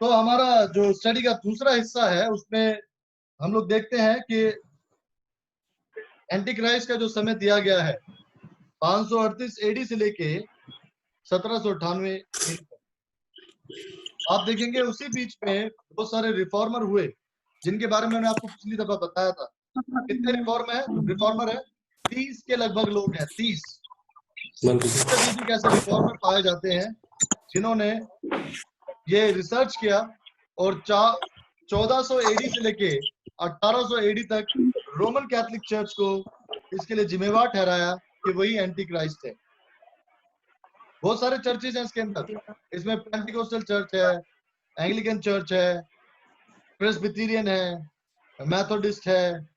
तो हमारा जो स्टडी का दूसरा हिस्सा है उसमें हम लोग देखते हैं कि एंटी क्राइस्ट का जो समय दिया गया है 538 एडी से लेके 1798 एडी तक। आप देखेंगे उसी बीच में बहुत सारे रिफॉर्मर हुए जिनके बारे में मैंने आपको पिछली दफा बताया था। कितने रिफॉर्मर है 30 के लगभग लोग हैं। 30 एक ऐसे रिफॉर्मर पाए जाते हैं जिन्होंने ये रिसर्च किया और 1400 एडी से लेके 1800 एडी तक रोमन कैथोलिक चर्च को इसके लिए जिम्मेवार ठहराया कि वही एंटी क्राइस्ट है। बहुत सारे चर्चेज हैं इसके अंदर। इसमें पेंटिकोस्टल चर्च है, एंग्लिकन चर्च है, प्रेस्बिटेरियन है, मेथोडिस्ट है,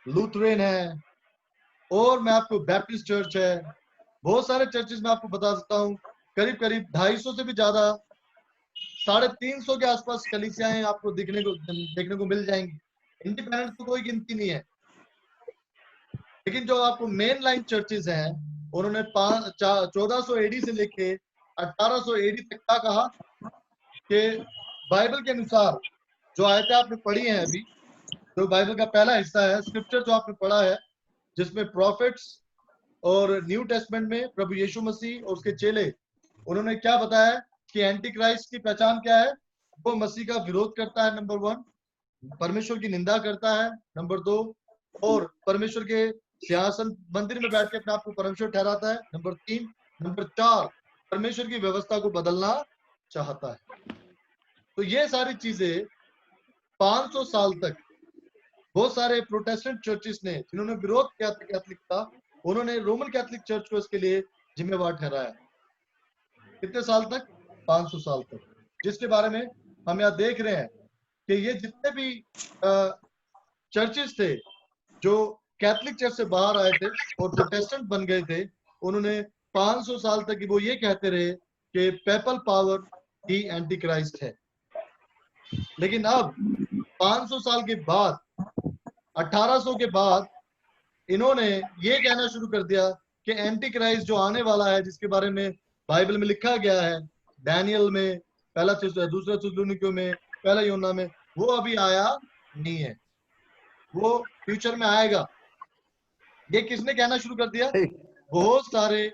लूथरन है, और मैं आपको बैप्टिस्ट चर्च है। बहुत सारे चर्चेज में आपको बता सकता हूँ, करीब करीब 250 से भी ज्यादा, 350 के आसपास कलीसियाएं आपको देखने को मिल जाएंगी। इंडिपेंडेंट तो कोई गिनती नहीं है, लेकिन जो आपको मेन लाइन चर्चेज हैं उन्होंने 1400 एडी से लेके 1800 एडी तक का कहा कि बाइबल के अनुसार जो आयतें आपने पढ़ी हैं अभी, जो बाइबल का पहला हिस्सा है, स्क्रिप्चर जो आपने पढ़ा है, जिसमें प्रॉफिट्स और न्यू टेस्टमेंट में प्रभु यीशु मसीह और उसके चेले उन्होंने क्या बताया कि एंटी क्राइस्ट की पहचान क्या है। वो मसीह का विरोध करता है, नंबर 1, परमेश्वर की निंदा करता है, नंबर 2, और परमेश्वर के सिंहासन मंदिर में बैठ के अपने आप को परमेश्वर ठहराता है, नंबर 3, नंबर 4, परमेश्वर की व्यवस्था को बदलना चाहता है। तो ये सारी चीजें 500 साल तक बहुत सारे प्रोटेस्टेंट चर्चेस ने, जिन्होंने विरोध किया था कैथोलिक का, उन्होंने रोमन कैथोलिक चर्च को इसके लिए जिम्मेवार ठहराया। कितने साल तक? 500 साल तक, जिसके बारे में हम यहाँ देख रहे हैं कि ये जितने भी चर्चेस थे जो कैथोलिक चर्च से बाहर आए थे और प्रोटेस्टेंट बन गए थे, उन्होंने 500 साल तक वो ये कहते रहे कि पेपल पावर ही एंटी क्राइस्ट है। लेकिन अब 500 साल के बाद, 1800 के बाद, इन्होंने ये कहना शुरू कर दिया कि एंटी क्राइस्ट जो आने वाला है, जिसके बारे में बाइबल में लिखा गया है, डैनियल में, दूसरा थिस्सलुनीकियों में, पहला यूहन्ना में, वो अभी आया नहीं है, वो फ्यूचर में आएगा। ये किसने कहना शुरू कर दिया? बहुत सारे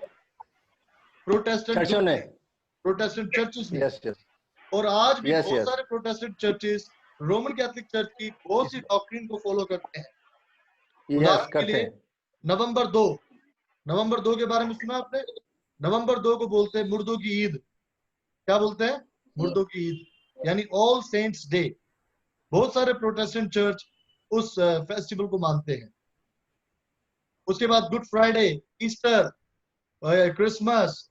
प्रोटेस्टेंट चर्चेस ने। और आज भी बहुत सारे Protestant churches Roman Catholic church की बहुत सी डॉक्ट्रिन को फॉलो करते हैं। उदाहरण के लिए नवंबर 2 के बारे में सुना आपने? नवंबर 2 को बोलते हैं मुर्दों की ईद। क्या बोलते हैं? मुर्दों की ईद, यानी ऑल सेंट्स डे। बहुत सारे प्रोटेस्टेंट चर्च उस फेस्टिवल को मानते हैं। उसके बाद गुड फ्राइडे, ईस्टर, क्रिसमस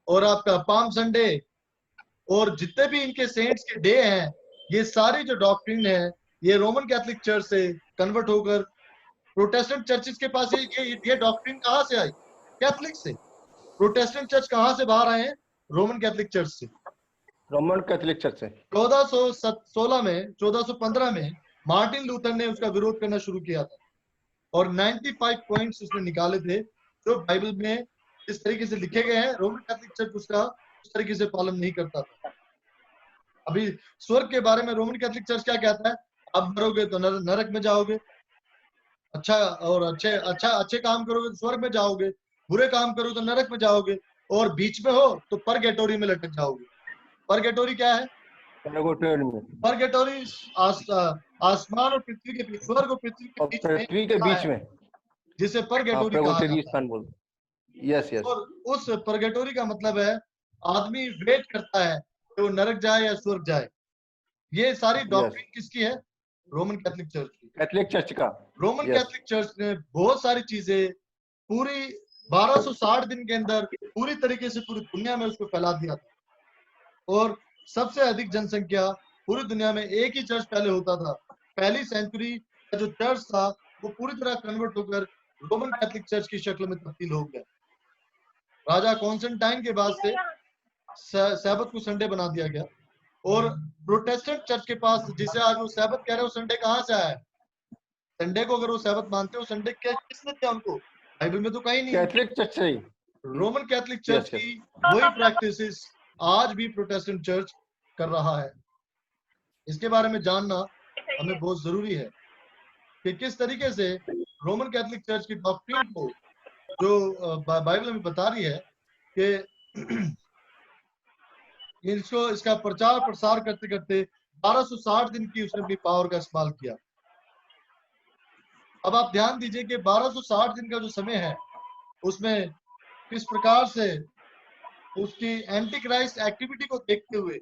और आपका पाम संडे और जितने भी इनके सेंट्स के डे हैं, ये सारी जो डॉक्ट्रिन है, ये रोमन कैथोलिक चर्च से कन्वर्ट होकर प्रोटेस्टेंट चर्चेस के पास ये डॉक्ट्रिन कहां से आई? कैथोलिक से। प्रोटेस्टेंट चर्च कहां से बाहर आए हैं? रोमन कैथोलिक चर्च से। रोमन कैथोलिक चर्च से 1415 में मार्टिन लूथर ने उसका विरोध करना शुरू किया था और 95 पॉइंट्स उसने निकाले थे जो बाइबल में इस तरीके से लिखे गए हैं। रोमन कैथोलिक चर्च उसका उस तरीके से पालन नहीं करता था। अभी स्वर्ग के बारे में रोमन कैथोलिक चर्च क्या कहता है? आप मरोगे तो नरक में जाओगे, अच्छे काम करोगे तो स्वर्ग में जाओगे, बुरे काम करोगे तो नरक में जाओगे, और बीच में हो तो परगेटोरी में लटक जाओगे। परगेटोरी क्या है? परगेटोरी आसमान और पृथ्वी के बीच, स्वर्ग और पृथ्वी के बीच में, जिसे परगेटोरी कहा जाता है। यस। और उस परगेटोरी का मतलब है आदमी वेट करता है कि वो नरक जाए या स्वर्ग जाए। ये सारी डॉक्ट्रिन किसकी है? रोमन कैथोलिक चर्च की। कैथोलिक चर्च का। रोमन कैथोलिक चर्च ने बहुत सारी चीजें पूरी 1260 दिन के अंदर पूरी तरीके से पूरी दुनिया में उसको फैला दिया था। और सबसे अधिक जनसंख्या पूरी दुनिया में एक ही चर्च पहले होता था। पहली सेंचुरी का जो चर्च था वो पूरी तरह कन्वर्ट होकर रोमन कैथोलिक चर्च की शक्ल में तब्दील हो गया। राजा कॉन्स्टेंटाइन के बाद से सैबत को संडे बना दिया गया। और प्रोटेस्टेंट चर्च के पास, जिसे आज वो सैबत कह रहे हो, संडे कहाँ से आया है? संडे को अगर वो सैबत मानते हो, संडे किसने दिया उनको? बाइबल में तो कहीं नहीं। कैथोलिक चर्च से। रोमन कैथोलिक चर्च की वही प्रैक्टिसेस आज भी प्रोटेस्टेंट चर्च कर रहा है। इसके बारे में जानना हमें बहुत जरूरी है कि किस तरीके से रोमन कैथोलिक चर्च की डॉक्ट्रिन को जो बाइबल में बता रही है कि इसका प्रचार प्रसार करते करते 1260 दिन की उसने अपनी पावर का इस्तेमाल किया। अब आप ध्यान दीजिए कि 1260 दिन का जो समय है उसमें किस प्रकार से उसकी एंटी क्राइस्ट एक्टिविटी को देखते हुए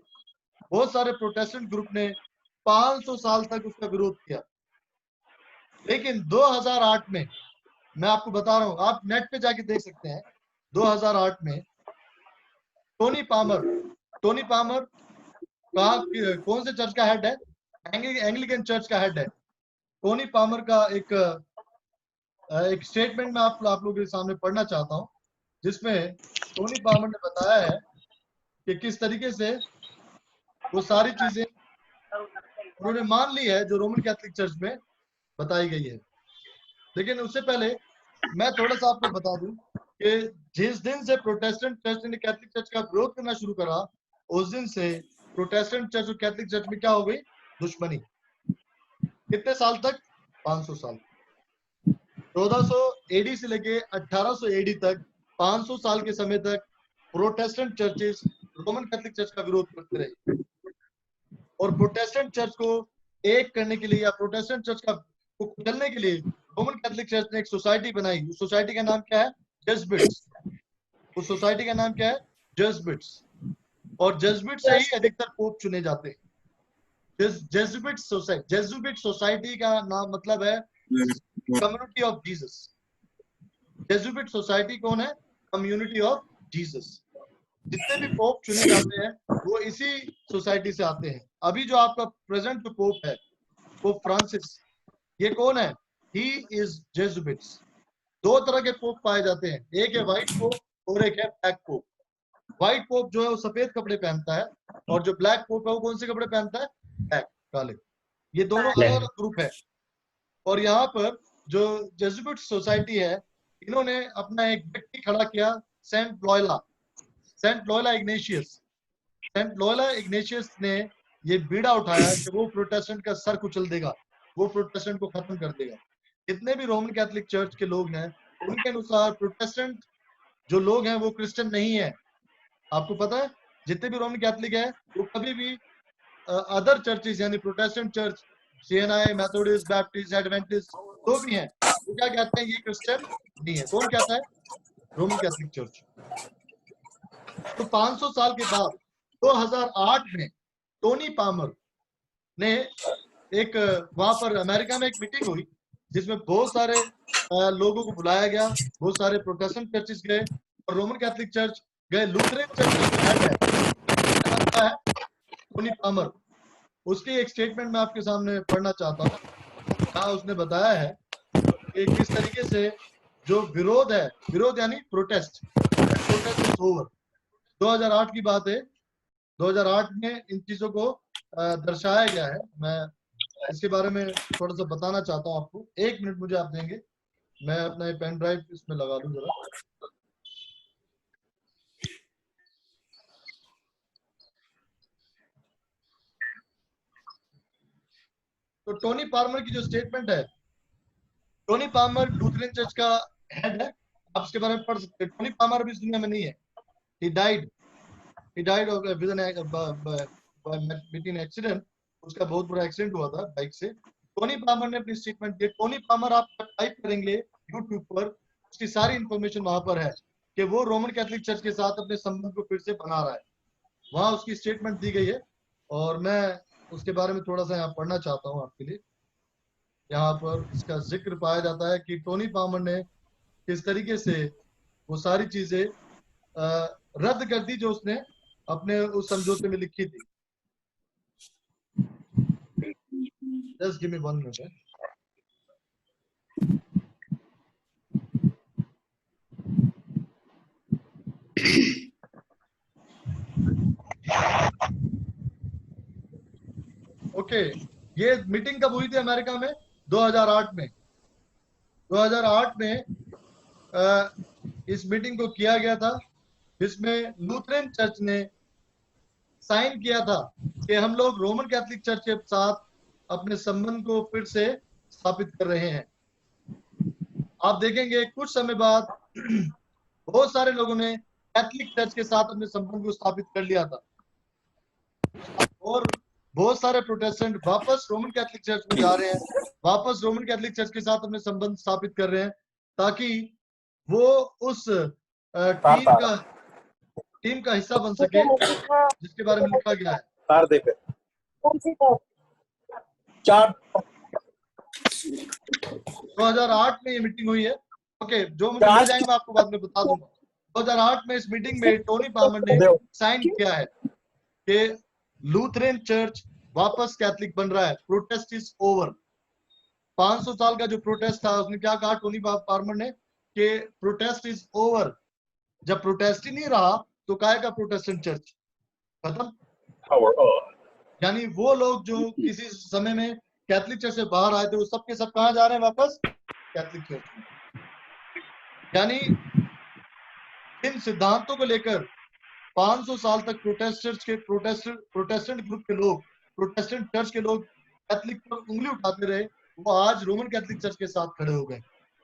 बहुत सारे प्रोटेस्टेंट ग्रुप ने 500 साल तक उसका विरोध किया। लेकिन 2008 में, मैं आपको बता रहा हूं, आप नेट पे जाके देख सकते हैं, 2008 में टोनी पामर कौन से चर्च का हेड है? एंग्लिकन चर्च का हेड है। टोनी पामर का एक स्टेटमेंट में आप लोगों के सामने पढ़ना चाहता हूं, जिसमें टोनी पामर ने बताया है कि किस तरीके से वो सारी चीजें उन्होंने मान ली है जो रोमन कैथोलिक चर्च में बताई गई है। लेकिन उससे पहले मैं थोड़ा सा आपको बता दूं कि जिस दिन से प्रोटेस्टेंट चर्च ने कैथोलिक चर्च का विरोध करना शुरू करा, उस दिन से प्रोटेस्टेंट चर्च और कैथोलिक चर्च में क्या हो गई? दुश्मनी। कितने साल तक? 500 साल। 1400 एडी से लेके 1800 एडी तक 500 साल के समय तक Protestant churches Roman Catholic church का विरोध करते रहे। और प्रोटेस्टेंट चर्च को एक करने के लिए या प्रोटेस्टेंट चर्च को कुचलने के लिए रोमन कैथोलिक चर्च ने एक सोसाइटी बनाई। उस सोसाइटी का नाम क्या है? जेसुइट्स। उस सोसाइटी का नाम क्या है? जेसुइट्स। और जेसुइट से ही अधिकतर पोप चुने जाते हैं। जेसुइट सोसाइटी का नाम मतलब है community of Jesus. Jesuit society कौन है? Community of Jesus. जितने भी पोप चुने जाते हैं वो इसी सोसाइटी से आते हैं। अभी जो आपका प्रेजेंट जो पोप है, पोप फ्रांसिस, ये कौन है? He is Jesuits. दो तरह के पोप पाए जाते हैं, एक है व्हाइट पोप और एक है ब्लैक पोप। व्हाइट पोप जो है वो सफेद कपड़े पहनता है, और जो ब्लैक पोप है वो कौन से कपड़े पहनता है? ब्लैक, काले। ये दोनों अलग अलग ग्रुप है। और यहाँ पर जो जेसुइट सोसाइटी है, इन्होंने अपना एक व्यक्ति खड़ा किया, सेंट लॉयला इग्नेशियस ने ये बीड़ा उठाया कि वो प्रोटेस्टेंट का सर कुचल देगा, वो प्रोटेस्टेंट को खत्म कर देगा। जितने भी रोमन कैथोलिक चर्च के लोग हैं, उनके अनुसार प्रोटेस्टेंट जो लोग हैं वो क्रिश्चियन नहीं है। आपको पता है, जितने भी रोमन कैथोलिक है वो कभी भी अदर चर्चेस यानी Protestant church, CNI, Methodist, Baptist, Adventist जो भी हैं, वो क्या कहते हैं? ये क्रिश्चियन नहीं है। कौन कहता है? Roman Catholic church. तो 500 साल के बाद 2008 में टोनी पामर ने एक वहां पर अमेरिका में एक मीटिंग हुई, जिसमें बहुत सारे लोगों को बुलाया गया। बहुत सारे प्रोटेस्टेंट चर्चेस गए और रोमन कैथोलिक चर्च गए। लूथरन चर्च का जो हेड है टोनी पामर, उसकी एक स्टेटमेंट मैं आपके सामने पढ़ना चाहता हूँ। जहाँ उसने बताया है कि किस तरीके से जो विरोध है, विरोध यानी प्रोटेस्ट इज ओवर। 2008 की बात है। 2008 में इन चीजों को दर्शाया गया है। मैं इसके बारे में थोड़ा सा बताना चाहता हूँ आपको। 1 मिनट मुझे आप देंगे, मैं अपना पेन ड्राइव इसमें लगा लूं जरा। तो टोनी पामर की जो स्टेटमेंट है, टोनी पामर लूथरन चर्च का हेड है, आप इसके बारे में पढ़ सकते हैं। टोनी पामर अभी इस दुनिया में नहीं है। he died of with an accident. उसका बहुत बड़ा एक्सीडेंट हुआ था बाइक से। टोनी पामर ने अपनी स्टेटमेंट दी। टोनी पामर आप टाइप करेंगे यूट्यूब पर, उसकी सारी इंफॉर्मेशन वहां पर है कि वो रोमन कैथोलिक चर्च के साथ अपने संबंध को फिर से बना रहा है। वहां उसकी स्टेटमेंट दी गई है और मैं उसके बारे में थोड़ा सा यहाँ पढ़ना चाहता हूँ आपके लिए। यहाँ पर इसका जिक्र पाया जाता है कि टोनी पामर ने किस तरीके से वो सारी चीजें रद्द कर दी जो उसने अपने उस समझौते में लिखी थी। Just give me 1 minute. Okay, ये मीटिंग कब हुई थी अमेरिका में? 2008 में। 2008 में इस मीटिंग को किया गया था, जिसमें लूथरन चर्च ने साइन किया था कि हम लोग रोमन कैथोलिक चर्च के साथ अपने संबंध को फिर से स्थापित कर रहे हैं। आप देखेंगे कुछ समय बाद बहुत सारे लोगों ने कैथोलिक चर्च के साथ अपने संबंध को स्थापित कर लिया था और बहुत सारे प्रोटेस्टेंट वापस रोमन कैथोलिक चर्च में जा रहे हैं, वापस रोमन कैथोलिक चर्च के साथ अपने संबंध स्थापित कर रहे हैं ताकि वो उस टीम का हिस्सा बन सके जिसके बारे में लिखा गया है। 2008 में ये मीटिंग हुई है। ओके, जो मुझे मिल जाएंगे मैं आपको बाद में बता दूंगा। 2008 में इस मीटिंग में टोनी पामर ने साइन किया है कि लूथरन चर्च वापस कैथोलिक बन रहा है, प्रोटेस्ट इज ओवर। 500 साल का जो प्रोटेस्ट था उसने क्या कहा टोनी पामर ने कि प्रोटेस्ट इज ओवर। जब प्रोटेस्ट ही नहीं रहा तो काहे का प्रोटेस्टेंट चर्च खत्म। यानी वो लोग जो किसी समय में कैथोलिक चर्च से बाहर आए थे वो सब के सब कहां जा रहे हैं? वापस कैथोलिक चर्च में। यानी इन सिद्धांतों को लेकर 500 साल तक प्रोटेस्टेंट ग्रुप के लोग, प्रोटेस्टेंट चर्च के लोग कैथोलिक पर उंगली उठाते रहे, वो आज रोमन कैथोलिक चर्च के साथ खड़े हो गए।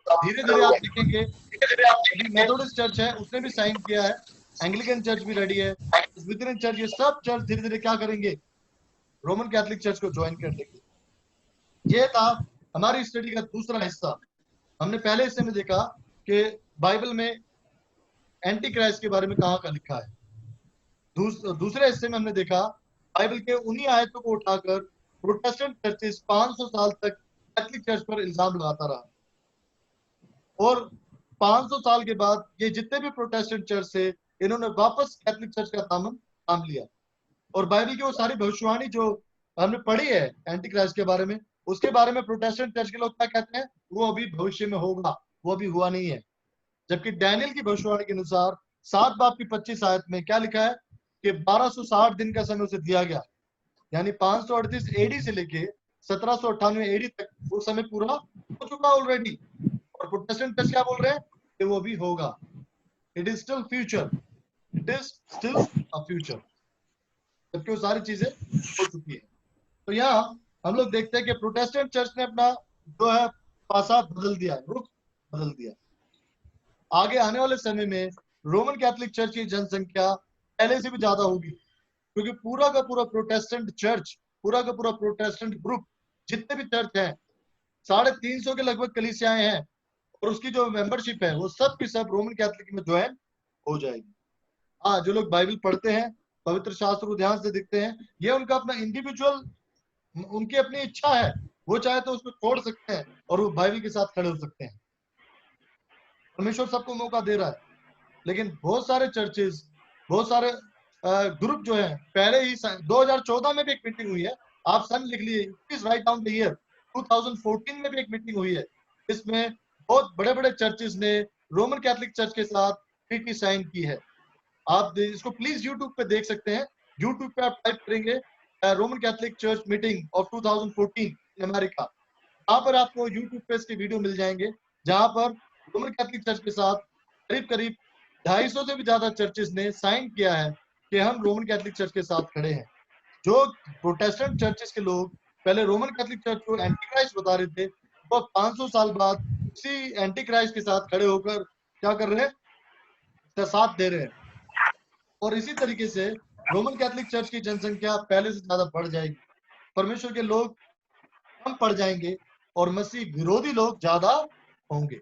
धीरे धीरे आप देखेंगे मेथोडिस्ट चर्च है उसने भी साइन किया है, एंग्लिकन चर्च भी रेडी है, प्रेस्बिटेरियन चर्च, ये सब चर्च धीरे धीरे क्या करेंगे? रोमन कैथोलिक चर्च को ज्वाइन कर लेंगे। ये था हमारी स्टडी का दूसरा हिस्सा। हमने पहले हिस्से में देखा कि बाइबल में एंटी क्राइस्ट के बारे में कहाँ का लिखा है। दूसरे हिस्से में हमने देखा बाइबल के उन्हीं आयतों को उठाकर प्रोटेस्टेंट चर्चेस 500 साल तक कैथोलिक चर्च पर इल्जाम लगाता रहा और 500 साल के बाद ये जितने भी प्रोटेस्टेंट चर्च थे इन्होंने वापस कैथोलिक चर्च का दामन थाम लिया और बाइबल की वो सारी भविष्यवाणी जो हमने पढ़ी है एंटी क्राइस्ट के बारे में, उसके बारे में प्रोटेस्टेंट चर्च के लोग क्या कहते हैं? वो अभी भविष्य में होगा, वो अभी हुआ नहीं है। जबकि डैनियल की भविष्यवाणी के अनुसार 7 बाब की 25 आयत में क्या लिखा है कि 1260 दिन का समय उसे दिया गया, यानी 538 एडी से लेके 1798 एडी तक वो समय पूरा हो चुका ऑलरेडी। और प्रोटेस्टेंट चर्च क्या बोल रहे हैं कि वो भी होगा। It is still future, it is still a future, जबकि वो सारी चीजें हो चुकी है। तो यहाँ हम लोग देखते हैं कि प्रोटेस्टेंट चर्च ने अपना जो है पासा बदल दिया, रुख बदल दिया। आगे आने वाले समय में रोमन कैथोलिक चर्च की जनसंख्या पहले से भी ज्यादा होगी क्योंकि पूरा का पूरा प्रोटेस्टेंट चर्च, पूरा का पूरा प्रोटेस्टेंट ग्रुप, जितने भी चर्च हैं 350 के लगभग कलीसियाएं हैं और उसकी जो मेंबरशिप है वो सब की सब रोमन कैथोलिक में ज्वाइन हो जाएगी। हाँ, जो लोग बाइबल पढ़ते हैं, पवित्र शास्त्र को ध्यान से देखते हैं, ये उनका अपना इंडिविजुअल, उनकी अपनी इच्छा है, वो चाहे तो उसको छोड़ सकते हैं और वो बाइबल के साथ खड़े हो सकते हैं। परमेश्वर सबको मौका दे रहा है, लेकिन बहुत सारे चर्चेस, बहुत सारे ग्रुप जो है पहले ही 2014 में भी एक मीटिंग हुई है, आप सन लिख लीजिए, please write down the year, 2014 में भी एक मीटिंग हुई है। इसमें बहुत बड़े बड़े चर्चेस ने रोमन कैथोलिक चर्च के साथ ट्रीटी साइन की है। आप इसको प्लीज यूट्यूब पे देख सकते हैं। यूट्यूब पे आप टाइप करेंगे Roman Catholic church meeting of 2014 in America, वहां पर आपको यूट्यूब पे इसके वीडियो मिल जाएंगे जहां पर रोमन कैथोलिक चर्च के साथ करीब करीब 250 से भी ज्यादा चर्चेस ने साइन किया है कि हम रोमन कैथोलिक चर्च के साथ खड़े हैं। जो प्रोटेस्टेंट चर्चेस के लोग पहले रोमन कैथोलिक चर्च को एंटी क्राइस्ट बता रहे थे, वो 500 साल बाद उसी एंटी क्राइस्ट के साथ खड़े होकर क्या कर रहे हैं? साथ दे रहे हैं। और इसी तरीके से रोमन कैथोलिक चर्च की जनसंख्या पहले से ज्यादा बढ़ जाएगी, परमेश्वर के लोग कम पड़ जाएंगे और मसीह विरोधी लोग ज्यादा होंगे।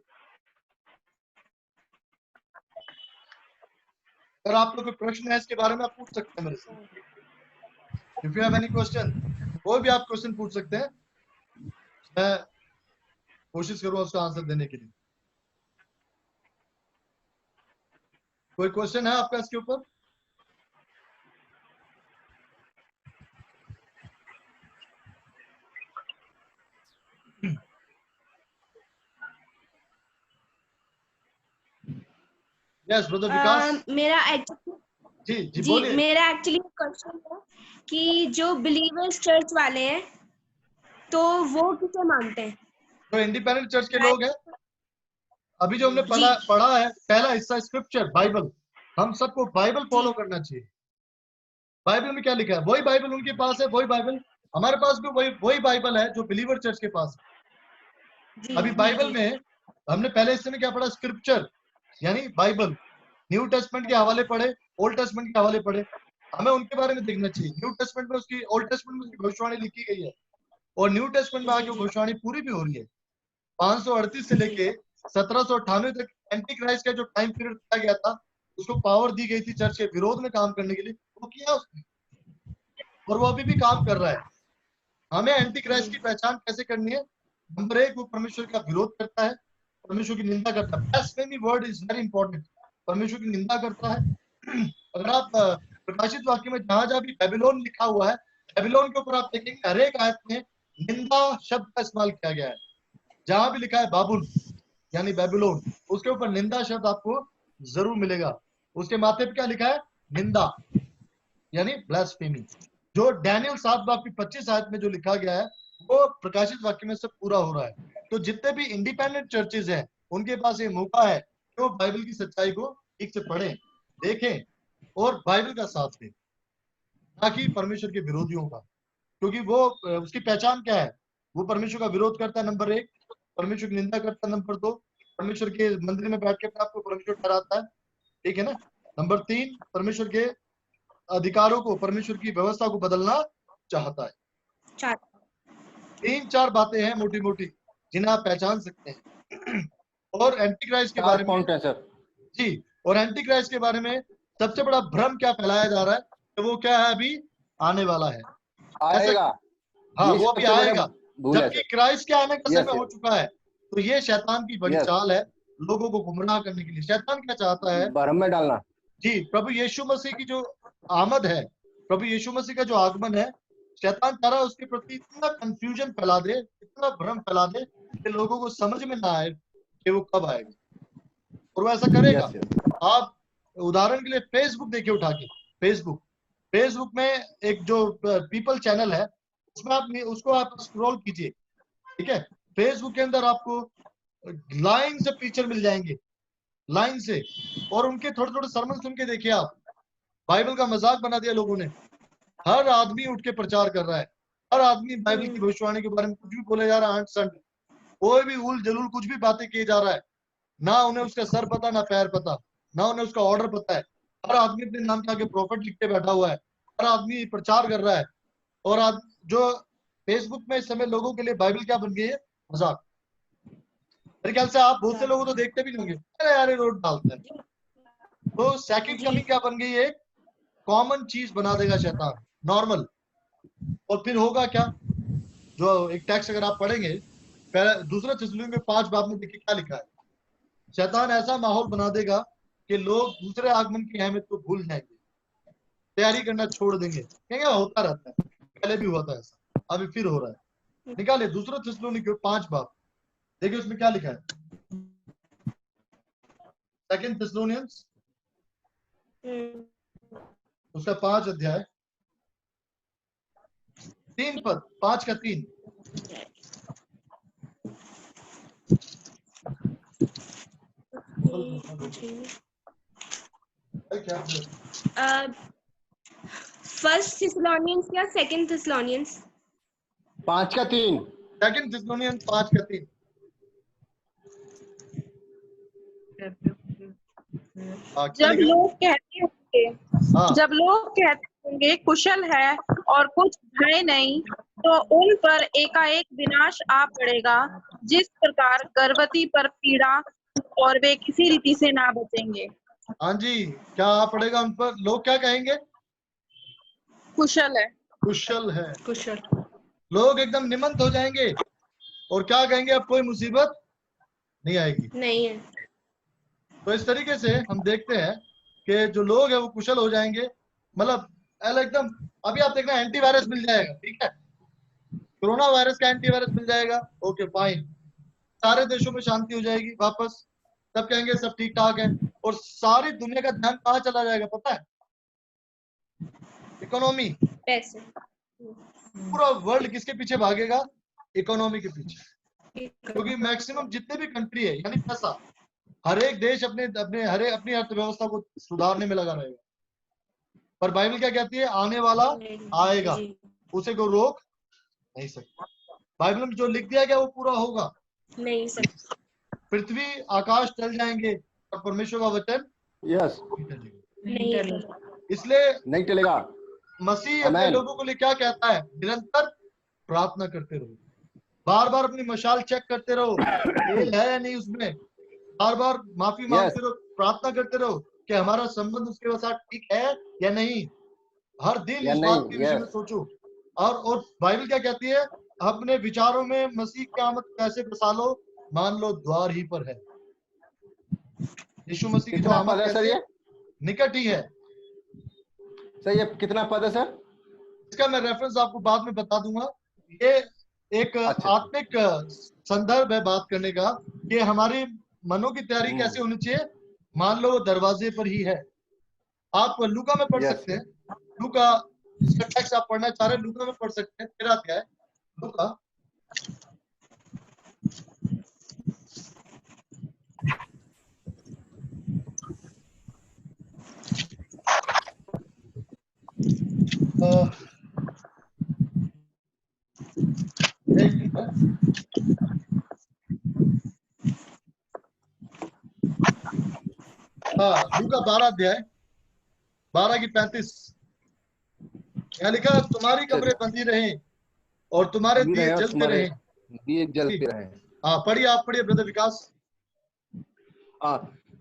अगर आप लोग कोई प्रश्न है इसके बारे में आप पूछ सकते हैं मेरे से। If you have any question, कोई भी आप क्वेश्चन पूछ सकते हैं, मैं कोशिश करूंगा उसका आंसर देने के लिए। कोई क्वेश्चन है आपका इसके ऊपर? यस ब्रदर विकास। मेरा जी बोलिए। मेरा एक्चुअली क्वेश्चन है कि जो बिलीवर्स चर्च वाले हैं तो वो किसे मानते हैं? जो इंडिपेंडेंट चर्च के लोग हैं, अभी जो हमने पढ़ा है पहला हिस्सा स्क्रिप्चर बाइबल, हम सबको बाइबल फॉलो करना चाहिए। बाइबल में क्या लिखा है? वही बाइबल उनके पास है, वही बाइबल हमारे पास भी, वही बाइबल है जो बिलीवर चर्च के पास है। जी अभी जी बाइबल जी में हमने पहले हिस्से में क्या पढ़ा? स्क्रिप्चर यानी बाइबल। न्यू टेस्टमेंट के हवाले पढ़े, ओल्ड टेस्टमेंट के हवाले पढ़े, हमें उनके बारे में देखना चाहिए। न्यू टेस्टमेंट में उसकी, ओल्ड टेस्टमेंट में उसकी भविष्यवाणी लिखी गई है और न्यू टेस्टमेंट में जी आके वो जी भविष्यवाणी पूरी भी हो रही है। 538 से जी लेके 1798 तक एंटी क्राइस्ट का जो टाइम पीरियड दिया गया था, उसको पावर दी गई थी चर्च के विरोध में काम करने के लिए, वो किया उसने और वो अभी भी काम कर रहा है। हमें एंटी क्राइस्ट की पहचान कैसे करनी है? नंबर एक, वो परमेश्वर का विरोध करता है, परमेश्वर की निंदा करता है। Blasphemy word is very important. परमेश्वर की निंदा करता है। अगर आप प्रकाशित वाक्य में जहां जहां भी बेबीलोन लिखा हुआ है, बेबीलोन के ऊपर आप देखेंगे हर एक आयत में निंदा शब्द का इस्तेमाल किया गया है। जहां भी लिखा है बाबुल यानी बेबीलोन, उसके ऊपर निंदा शब्द आपको जरूर मिलेगा। उसके माथे पे क्या लिखा है? निंदा यानी ब्लास्फेमी। जो डैनियल 7 बाब की 25 आयत में जो लिखा गया है, वो प्रकाशित वाक्य में सब पूरा हो रहा है। तो जितने भी इंडिपेंडेंट चर्चेज हैं, उनके पास ये मौका है कि वो बाइबल की सच्चाई को ठीक से पढ़ें, देखें और बाइबल का साथ दें, ताकि परमेश्वर के विरोधियों का। क्योंकि वो उसकी पहचान क्या है? वो परमेश्वर का विरोध करता है नंबर एक, परमेश्वर की निंदा करता है नंबर दो, परमेश्वर के मंदिर में बैठ के अपने आपको परमेश्वर ठहराता है, ठीक है ना। नंबर तीन, परमेश्वर के अधिकारों को, परमेश्वर की व्यवस्था को बदलना चाहता है। चार 3-4 बातें हैं मोटी मोटी जिन्हें आप पहचान सकते हैं। और एंटी क्राइस्ट के 4 बारे में, पॉइंट है सर। जी, और एंटी क्राइस्ट के बारे में सबसे बड़ा भ्रम क्या फैलाया जा रहा है कि वो क्या है? अभी आने वाला है, ऐसा। आएगा, हाँ, ये वो अभी सबसे बड़ा आएगा, भूल है जबकि सर। क्राइस्ट के आने का समय यस हो यस चुका है। तो ये शैतान की बड़ी यस, चाल है, लोगों को गुमराह करने के लिए। शैतान क्या चाहता है? भ्रम में डालना। जी, प्रभु यीशु मसीह की जो आमद है, प्रभु यीशु मसीह का जो आगमन है, शैतान चाह रहा है उसके प्रति इतना कंफ्यूजन फैला दे, इतना भ्रम फैला दे कि लोगों को समझ में ना आए कि वो कब आएगा, और वो ऐसा करेगा। यस यस आप उदाहरण के लिए फेसबुक देखिए उठा के, फेसबुक फेसबुक में एक जो पीपल चैनल है, उसमें आप उसको आप स्क्रॉल कीजिए, ठीक है। फेसबुक के अंदर आपको लाइन से पिक्चर मिल जाएंगे, लाइन से, और उनके थोड़े थोड़े सरमन सुन के देखिए आप। बाइबल का मजाक बना दिया लोगों ने, हर आदमी उठ के प्रचार कर रहा है, हर आदमी बाइबल की भविष्यवाणी के बारे में कुछ भी बोले जा रहा है, संट कोई भी उल जलूल कुछ भी बातें किए जा रहा है। ना उन्हें उसका सर पता, ना पैर पता, ना उन्हें उसका ऑर्डर पता है। हर आदमी अपने नाम के आगे प्रॉफिट लिख के बैठा हुआ है, हर आदमी प्रचार कर रहा है। और आज जो फेसबुक में इस समय लोगों के लिए बाइबल क्या बन गई है? मजाक। मेरे ख्याल से आप बहुत से लोगों तो देखते भी नहीं होंगे, अरे यार ये रोड डालते हैं। तो सेकंड जी कमिंग क्या बन गई है? कॉमन चीज बना देगा शैतान, नॉर्मल। और फिर होगा क्या? जो एक टेक्स्ट अगर आप पढ़ेंगे, पहले दूसरा थिस्सलुनीके में 5 बाब में देखिए क्या लिखा है। शैतान ऐसा माहौल बना देगा कि लोग दूसरे आगमन की अहमियत को भूल जाएंगे, तैयारी करना छोड़ देंगे, कहेंगे होता रहता है, पहले भी हुआ था ऐसा, अभी फिर हो रहा है। निकाले दूसरा थिस्सलुनीके 5 बाब, देखिए उसमें क्या लिखा है। सेकंड थिस्सलुनियंस उसका 5 अध्याय 3 पद, 5 का 3। फर्स्ट थिस्सलुनीयंस या सेकंड थिस्सलुनीयंस? 5 का 3। सेकंड थिस्सलुनियंस 5 का 3। क्या जब लिखा? लोग कहते होंगे हाँ, जब लोग कहते होंगे कुशल है और कुछ भय नहीं, तो उन पर एकाएक विनाश आ पड़ेगा, जिस प्रकार गर्भवती पर पीड़ा, और वे किसी रीति से ना बचेंगे। हाँ जी, क्या पड़ेगा उन पर? लोग क्या कहेंगे? कुशल है। कुशल है। कुशल लोग एकदम निमंत हो जाएंगे और क्या कहेंगे? अब कोई मुसीबत नहीं आएगी। नहीं है। तो इस तरीके से हम देखते हैं कि जो लोग हैं वो कुशल हो जाएंगे। मतलब एकदम, अभी आप देखना एंटीवायरस मिल जाएगा, ठीक है, कोरोना वायरस का एंटीवायरस मिल जाएगा, ओके फाइन, सारे देशों में शांति हो जाएगी वापस, सब कहेंगे सब ठीक ठाक है। और सारी दुनिया का ध्यान कहाँ चला जाएगा पता है? इकोनॉमी। पैसे। पूरा वर्ल्ड किसके पीछे भागेगा? इकोनॉमी के पीछे। क्योंकि मैक्सिमम जितने भी कंट्री है यानी पैसा, हर एक देश अपने अपने अपनी अर्थव्यवस्था को सुधारने में लगा रहेगा। पर बाइबल क्या कहती है? आने वाला आएगा, जी, उसे को रोक नहीं सकता। बाइबल में जो लिख दिया गया वो पूरा होगा। नहीं सर, पृथ्वी आकाश टल जाएंगे और परमेश्वर का वचन यस, नहीं टलेगा। नहीं सर, इसलिए नहीं चलेगा। मसीह अपने आमेन। लोगों के लिए क्या कहता है? निरंतर प्रार्थना करते रहो, बार बार अपनी मशाल चेक करते रहो, तेल है या नहीं उसमें, बार बार माफी मांगते रहो, प्रार्थना करते रहो कि हमारा संबंध उसके साथ ठीक है या नहीं। हर दिन या इस नहीं, बात के विषय में यस। सोचो। और बाइबल क्या कहती है? अपने विचारों में मसीह की आमद कैसे बसा लो? मान लो द्वार ही पर है। यीशु मसीह की जो कितना आमद पद है सर कैसे ये? निकट ही है। सर ये कितना पद है सर? इसका मैं रेफरेंस आपको बाद में बता दूंगा। ये एक अच्छा। आत्मिक संदर्भ है बात करने का कि हमारी मनों की तैयारी कैसे होनी चाहिए। मान लो वो दरवाजे पर ही है। आप लूका में पढ़ यस। सकते हैं। लूका जिसका टेक्स्ट आप पढ़ना चाह रहे हैं लूका में पढ़ सकते हैं। तेरा क्या है? लूका एक मिनट है। हाँ, लूका 12 अध्याय 12 की 35 यहाँ लिखा है, तुम्हारी कमरे बंदी रहें और तुम्हारे बंदी दिए रहे और जलते तुम्हारे रहें। दिए जलते रहे। हाँ, पढ़िए, आप पढ़िए ब्रदर विकास।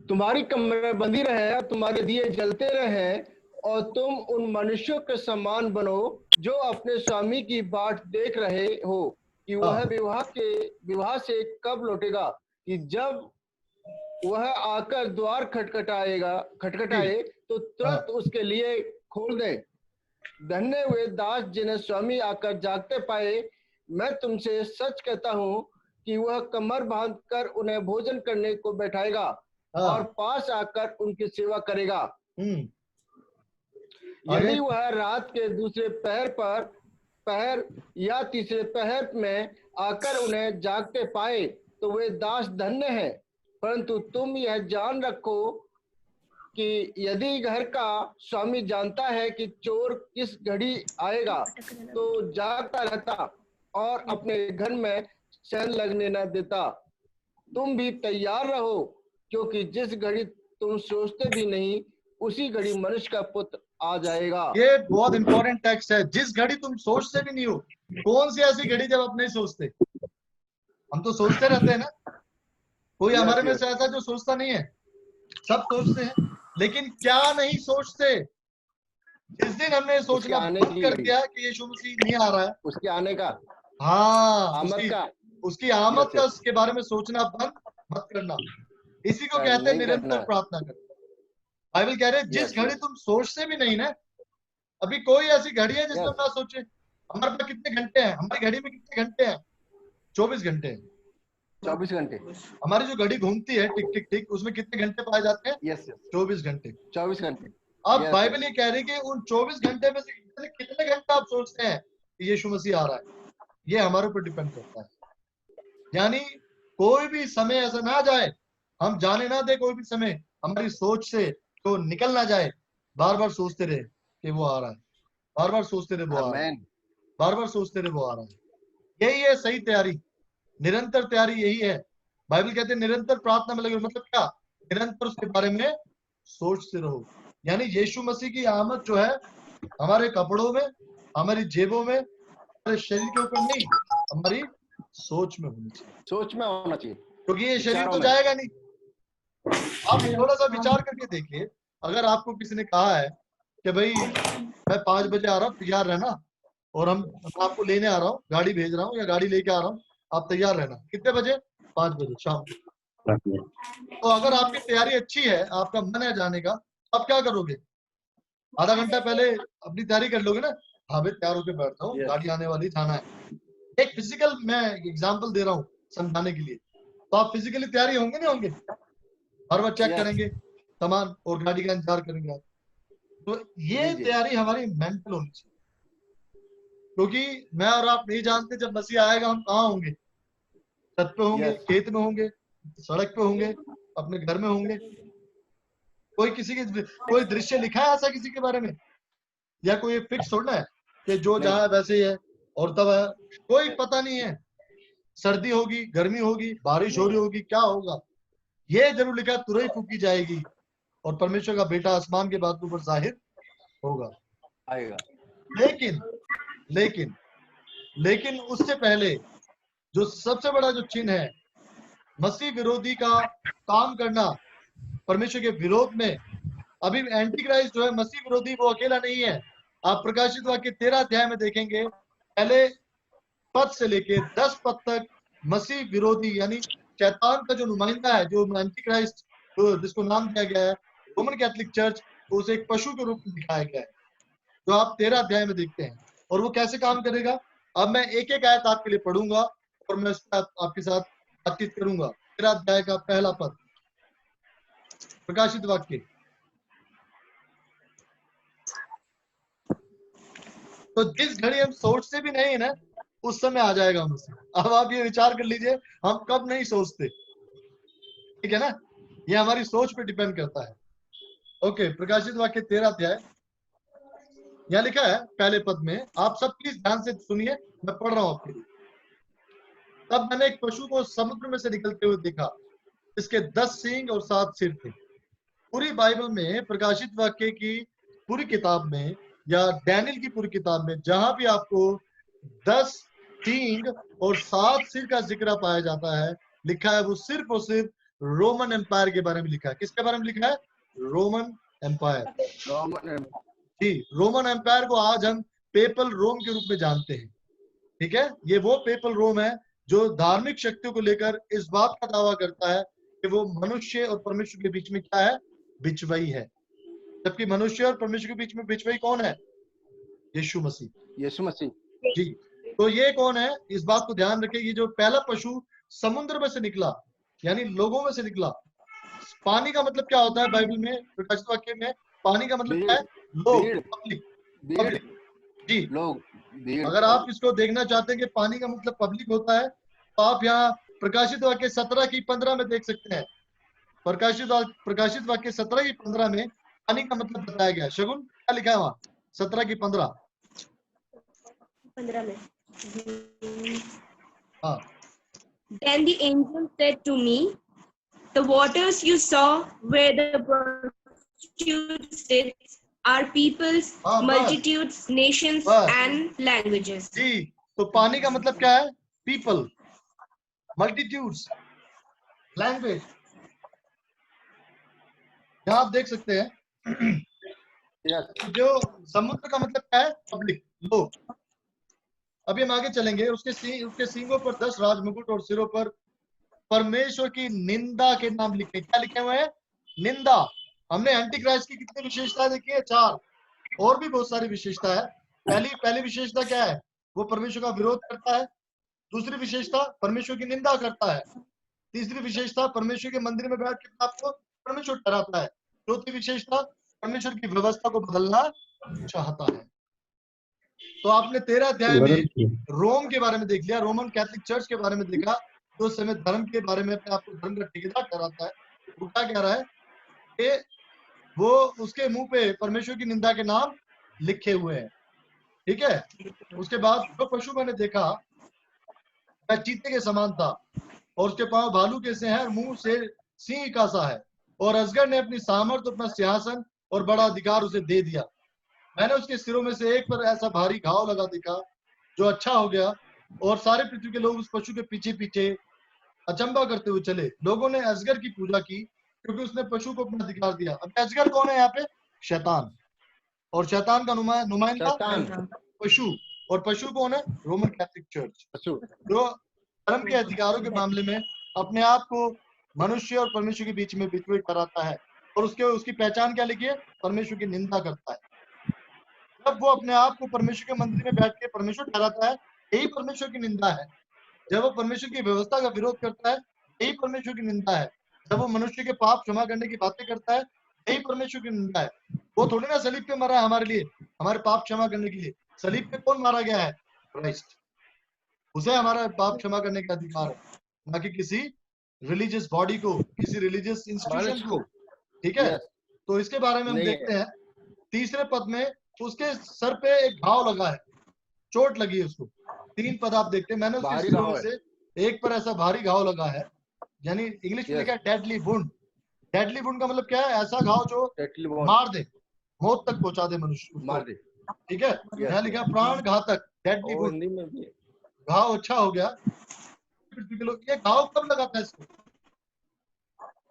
तुम्हारी कमरे बंदी रहे और तुम्हारे दिए जलते रहे और तुम उन मनुष्यों के समान बनो जो अपने स्वामी की बाट देख रहे हो कि वह विवाह से कब लौटेगा, कि जब वह आकर द्वार खटखटाए तो तुरंत उसके लिए खोल दे। धन्य हुए दास जिन्हें स्वामी आकर जागते पाए। मैं तुमसे सच कहता हूँ कि वह कमर बांधकर उन्हें भोजन करने को बैठाएगा और पास आकर उनकी सेवा करेगा। आगे? यदि वह रात के दूसरे पहर या तीसरे पहर में आकर उन्हें जागते पाए तो वे दास धन्य हैं। परंतु तुम यह जान रखो कि यदि घर का स्वामी जानता है कि चोर किस घड़ी आएगा तो जागता रहता और अपने घर में चैन लगने न देता। तुम भी तैयार रहो, क्योंकि जिस घड़ी तुम सोचते भी नहीं उसी घड़ी मनुष्य का पुत्र आ जाएगा। ये बहुत इंपॉर्टेंट टेक्स्ट है। जिस घड़ी तुम सोचते भी नहीं हो। कौन सी ऐसी घड़ी जब आप नहीं सोचते? हम तो सोचते रहते हैं ना। कोई हमारे में से ऐसा जो सोचता नहीं है? सब सोचते हैं, लेकिन क्या नहीं सोचते? जिस दिन हमने सोचना बंद कर दिया कि यीशु मसीह नहीं आ रहा है, उसके आने का, हाँ, उसकी आमद का उसके बारे में सोचना बंद मत करना। इसी को कहते हैं निरंतर प्रार्थना करना। बाइबल कह रहे हैं जिस घड़ी तुम सोचते भी नहीं ना। अभी कोई ऐसी घड़ी है जिसमें ना सोचे? हमारे पास कितने घंटे हैं? हमारी घड़ी में कितने घंटे हैं? 24 घंटे हैं। 24 घंटे। हमारी जो घड़ी घूमती है टिक टिक टिक, उसमें कितने घंटे पाए जाते हैं? 24 घंटे। 24 घंटे। अब बाइबल ये कह रही है कि उन 24 घंटे में से कितने घंटे आप सोचते हैं कि यीशु मसीह आ रहा है? ये हमारे ऊपर डिपेंड करता है। यानी कोई भी समय ऐसा ना जाए, हम जाने ना दे कोई भी समय हमारी सोच से तो निकल ना जाए। बार बार सोचते रहे कि वो आ रहा है, बार बार सोचते रहे वो आ रहा है, बार बार सोचते रहे वो आ रहा है। यही है सही तैयारी, निरंतर तैयारी यही है। बाइबल कहते हैं निरंतर प्रार्थना में लगे। मतलब क्या? निरंतर उसके बारे में सोचते रहो। यानी यीशु मसीह की आमद जो है हमारे कपड़ों में, हमारी जेबों में, हमारे शरीर के ऊपर नहीं, हमारी सोच में होनी चाहिए। सोच में होना चाहिए, क्योंकि ये शरीर तो जाएगा नहीं। आप थोड़ा सा विचार करके देखिए, अगर आपको किसी ने कहा है कि भाई मैं 5 बजे आ रहा हूँ, तैयार रहना, और हम आपको लेने आ रहा हूँ, गाड़ी भेज रहा हूँ या गाड़ी लेके आ रहा हूँ, आप तैयार रहना। कितने बजे? 5 बजे शाम को। तो अगर आपकी तैयारी अच्छी है, आपका मन है जाने का, आप क्या करोगे? आधा घंटा पहले अपनी तैयारी कर लोगे ना। हाँ भाई तैयार होकर बैठता हूँ, गाड़ी आने वाली, जाना है। एक फिजिकल मैं एग्जांपल दे रहा हूँ समझाने के लिए। तो आप फिजिकली तैयारी होंगे नहीं होंगे? हर बार चेक करेंगे सामान और गाड़ी का इंतजार करेंगे आप। तो ये तैयारी हमारी मेंटल होनी चाहिए, क्योंकि मैं और आप नहीं जानते जब मसीह आएगा हम कहाँ होंगे। छत पे होंगे, खेत में होंगे, सड़क पे होंगे, अपने घर में होंगे। कोई दृश्य लिखा है ऐसा किसी के बारे में? या कोई फिक्स थोड़ा है कि जो जहाँ है वैसे ही है और तब है, कोई पता नहीं है। सर्दी होगी, गर्मी होगी, बारिश हो रही होगी, क्या होगा। ये जरूर लिखा है तुरही फूकी जाएगी और परमेश्वर का बेटा आसमान के बादलों पर जाहिर होगा। आएगा। लेकिन लेकिन लेकिन उससे पहले जो सबसे बड़ा जो चिन्ह है, मसीह विरोधी का काम करना परमेश्वर के विरोध में। अभी एंटी क्राइस्ट जो है मसीह विरोधी, वो अकेला नहीं है। आप प्रकाशित वाक्य 13 अध्याय में देखेंगे, पहले पद से लेके 10 पद तक मसीह विरोधी यानी शैतान का जो नुमाइंदा है, जो एंटी क्राइस्ट, जिसको नाम दिया गया है रोमन कैथोलिक चर्च, उसे एक पशु के रूप में दिखाया गया है, जो आप 13 अध्याय में देखते हैं। और वो कैसे काम करेगा, अब मैं एक एक आयत आपके लिए पढ़ूंगा और मैं उस पर आपके साथ बातचीत करूंगा। 13 अध्याय का पहला पद, प्रकाशित वाक्य। तो जिस घड़ी हम सोचते भी नहीं है ना, उस समय आ जाएगा हमसे। अब आप ये विचार कर लीजिए, हम कब नहीं सोचते, ठीक है ना। ये हमारी सोच पे डिपेंड करता है। ओके, प्रकाशित वाक्य 13 अध्याय, यहाँ लिखा है पहले पद में, आप सब प्लीज ध्यान से सुनिए, मैं पढ़ रहा हूं आपके लिए। तब मैंने एक पशु को समुद्र में से निकलते हुए देखा, इसके 10 सींग और 7 सिर थे। पूरी बाइबल में, प्रकाशित वाक्य की पूरी किताब में या डैनियल की पूरी किताब में, जहां भी आपको 10 सींग और 7 सिर का जिक्र पाया जाता है, लिखा है वो सिर्फ और सिर्फ रोमन एम्पायर के बारे में लिखा है। किसके बारे में लिखा है? Roman empire. जी, रोमन एम्पायर को आज हम पेपल रोम के रूप में जानते हैं, ठीक है। ये वो पेपल रोम है जो धार्मिक शक्तियों को लेकर इस बात का दावा करता है कि वो मनुष्य और परमेश्वर के बीच में क्या है? बिचवई है। जबकि मनुष्य और परमेश्वर के बीच में बिचवई कौन है? यीशु मसीह। यीशु मसीह। जी, तो ये कौन है, इस बात को ध्यान रखें। ये जो पहला पशु समुद्र में से निकला, यानी लोगों में से निकला। पानी का मतलब क्या होता है बाइबल में, प्रकाशित वाक्य में? पानी का मतलब क्या है? लोग, पब्लिक। जी, लोग, अगर आप इसको देखना चाहते हैं कि पानी का मतलब पब्लिक होता है, तो आप यहाँ प्रकाशित वाक्य 17 की 15 में देख सकते हैं। प्रकाशित वाक्य 17 की 15 में पानी का मतलब बताया गया है। शगुन, क्या लिखा है वहां 17 की 15 में? हाँ। Then the angel said to me, the waters you saw where the prostitute sits are peoples, multitudes, nations and languages. जी, तो पानी का मतलब क्या है? People, multitudes, language. यहाँ आप देख सकते हैं जो समुद्र का मतलब क्या है? पब्लिक, लोग। अभी हम आगे चलेंगे। उसके सींगों पर 10 राजमुकुट और सिरों पर परमेश्वर की निंदा के नाम लिखे। क्या लिखे हुए हैं? निंदा। हमने एंटी क्राइस्ट की कितनी विशेषताएं देखी है? 4। और भी बहुत सारी विशेषता है। पहली विशेषता क्या है? वो परमेश्वर का विरोध करता है। दूसरी विशेषता, परमेश्वर की निंदा करता है। तीसरी विशेषता, परमेश्वर के मंदिर में बैठ के आपको परमेश्वर ठहराता है। चौथी विशेषता, परमेश्वर की व्यवस्था को बदलना चाहता है। तो आपने 13 अध्याय में रोम के बारे में देख लिया, रोमन कैथोलिक चर्च के बारे में देखा, तो उस समय धर्म के बारे में आपको धर्म का ठेकेदार ठहराता है। वो क्या कह रहा है कि वो उसके मुंह पे परमेश्वर की निंदा के नाम लिखे हुए हैं, ठीक है। उसके बाद जो पशु मैंने देखा वह चीते के समान था और उसके पांव भालू के से हैं और मुंह से सिंह का सा है। और अजगर ने अपनी सामर्थ, अपना सिंहासन और बड़ा अधिकार उसे दे दिया। मैंने उसके सिरों में से एक पर ऐसा भारी घाव लगा देखा जो अच्छा हो गया, और सारे पृथ्वी के लोग उस पशु के पीछे पीछे अचंभा करते हुए चले। लोगों ने अजगर की पूजा की क्योंकि उसने पशु को अपना अधिकार दिया। अब अजगर कौन है यहाँ पे? शैतान। और शैतान का नुमाइंदा पशु। और पशु कौन है? रोमन कैथोलिक चर्च, जो धर्म के अधिकारों के मामले में अपने आप को मनुष्य और परमेश्वर के बीच में बिचौलिया कराता है। और उसकी पहचान क्या लिखी है? परमेश्वर की निंदा करता है। जब वो अपने आप को परमेश्वर के मंदिर में बैठ के परमेश्वर ठहराता है, यही परमेश्वर की निंदा है। जब वो परमेश्वर की व्यवस्था का विरोध करता है, यही परमेश्वर की निंदा है। जब वो मनुष्य के पाप क्षमा करने की बातें करता है, यही परमेश्वर की निंदा है। वो थोड़ी ना सलीब पे मरा है हमारे लिए, हमारे पाप क्षमा करने के लिए। सलीब पे कौन मारा गया है? क्राइस्ट। उसे हमारा पाप क्षमा करने का अधिकार है, ना कि किसी रिलीजियस बॉडी को, किसी रिलीजियस इंस्टीट्यूशन को, ठीक है। तो इसके बारे में हम देखते हैं तीसरे पद में उसके सर पे एक घाव लगा है, चोट लगी है उसको। 3 पद आप देखते हैं, मैंने उसके भारी स्त्रियों घाव में है। से एक पर ऐसा भारी घाव लगा है, यानी इंग्लिश में Yes. लिखा है डेडली वुंड। डेडली वुंड का मतलब क्या है? ऐसा घाव जो Deadly wound, मार दे, मौत तक पहुंचा दे मनुष्य मार को। दे। ठीक है, Yes, यहाँ yes. लिखा प्राण घातक, डेडली और वुंड, हिंदी में भी है। घाव अच्छा हो गया। पृथ्वी के लोग, ये घाव कब लगा था इसको?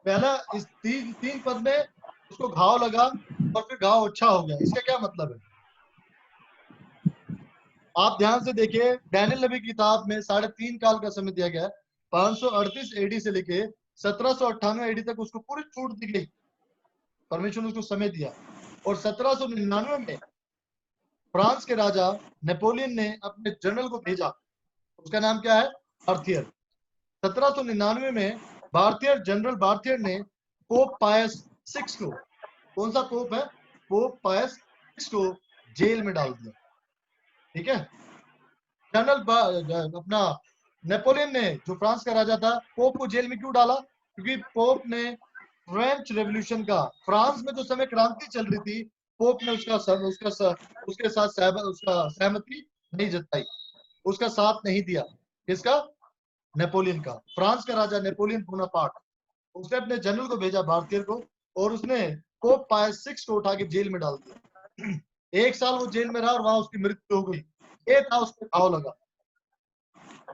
पहला इस 3 पद में उसको घाव लगा और फिर घाव अच्छा हो गया, इसका क्या मतलब है? आप ध्यान से देखिए, डैनियल नबी की किताब में 3.5 काल का समय दिया गया है। 538 एडी से लेके 1798 एडी तक उसको पूरी छूट दी गई, परमेश्वर ने उसको समय दिया। और 1799 में फ्रांस के राजा नेपोलियन ने अपने जनरल को भेजा, उसका नाम क्या है? बार्थियर। 1799 में बार्थियर, जनरल बार्थियर ने पोप पायस 6 को, कौन सा पोप है? पोप पायस 6 को जेल में डाल दिया। ठीक है, जनरल अपना नेपोलियन ने, जो फ्रांस का राजा था, पोप को जेल में क्यों डाला? क्योंकि पोप ने फ्रेंच रेवोल्यूशन का, फ्रांस में जो समय क्रांति चल रही थी, पोप ने उसके साथ सहमति नहीं जताई, उसका साथ नहीं दिया। किसका? नेपोलियन का, फ्रांस का राजा नेपोलियन बोनापार्ट। उसने अपने जनरल को भेजा भारतीय को, और उसने पोप पायस 6 को उठा के जेल में डाल दिया। 1 साल वो जेल में रहा और वहां उसकी मृत्यु हो गई। ये था, उसको घाव लगा।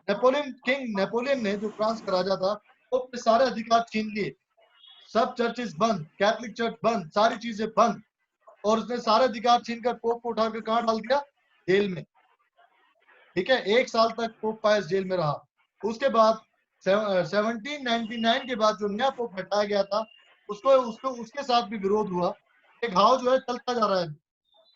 नेपोलियन ने, जो फ्रांस का राजा था, पोप के सारे अधिकार छीन लिए, सब चर्चेस बंद, कैथोलिक चर्च बंद, सारी चीजें बंद, और उसने सारे अधिकार छीनकर पोप को उठाकर कहां डाल दिया? जेल में। ठीक है, 1 साल तक पोप पायस जेल में रहा। उसके बाद 1799 के बाद जो नया पोप हटाया गया था, उसके साथ भी विरोध हुआ। ये घाव जो है चलता जा रहा है,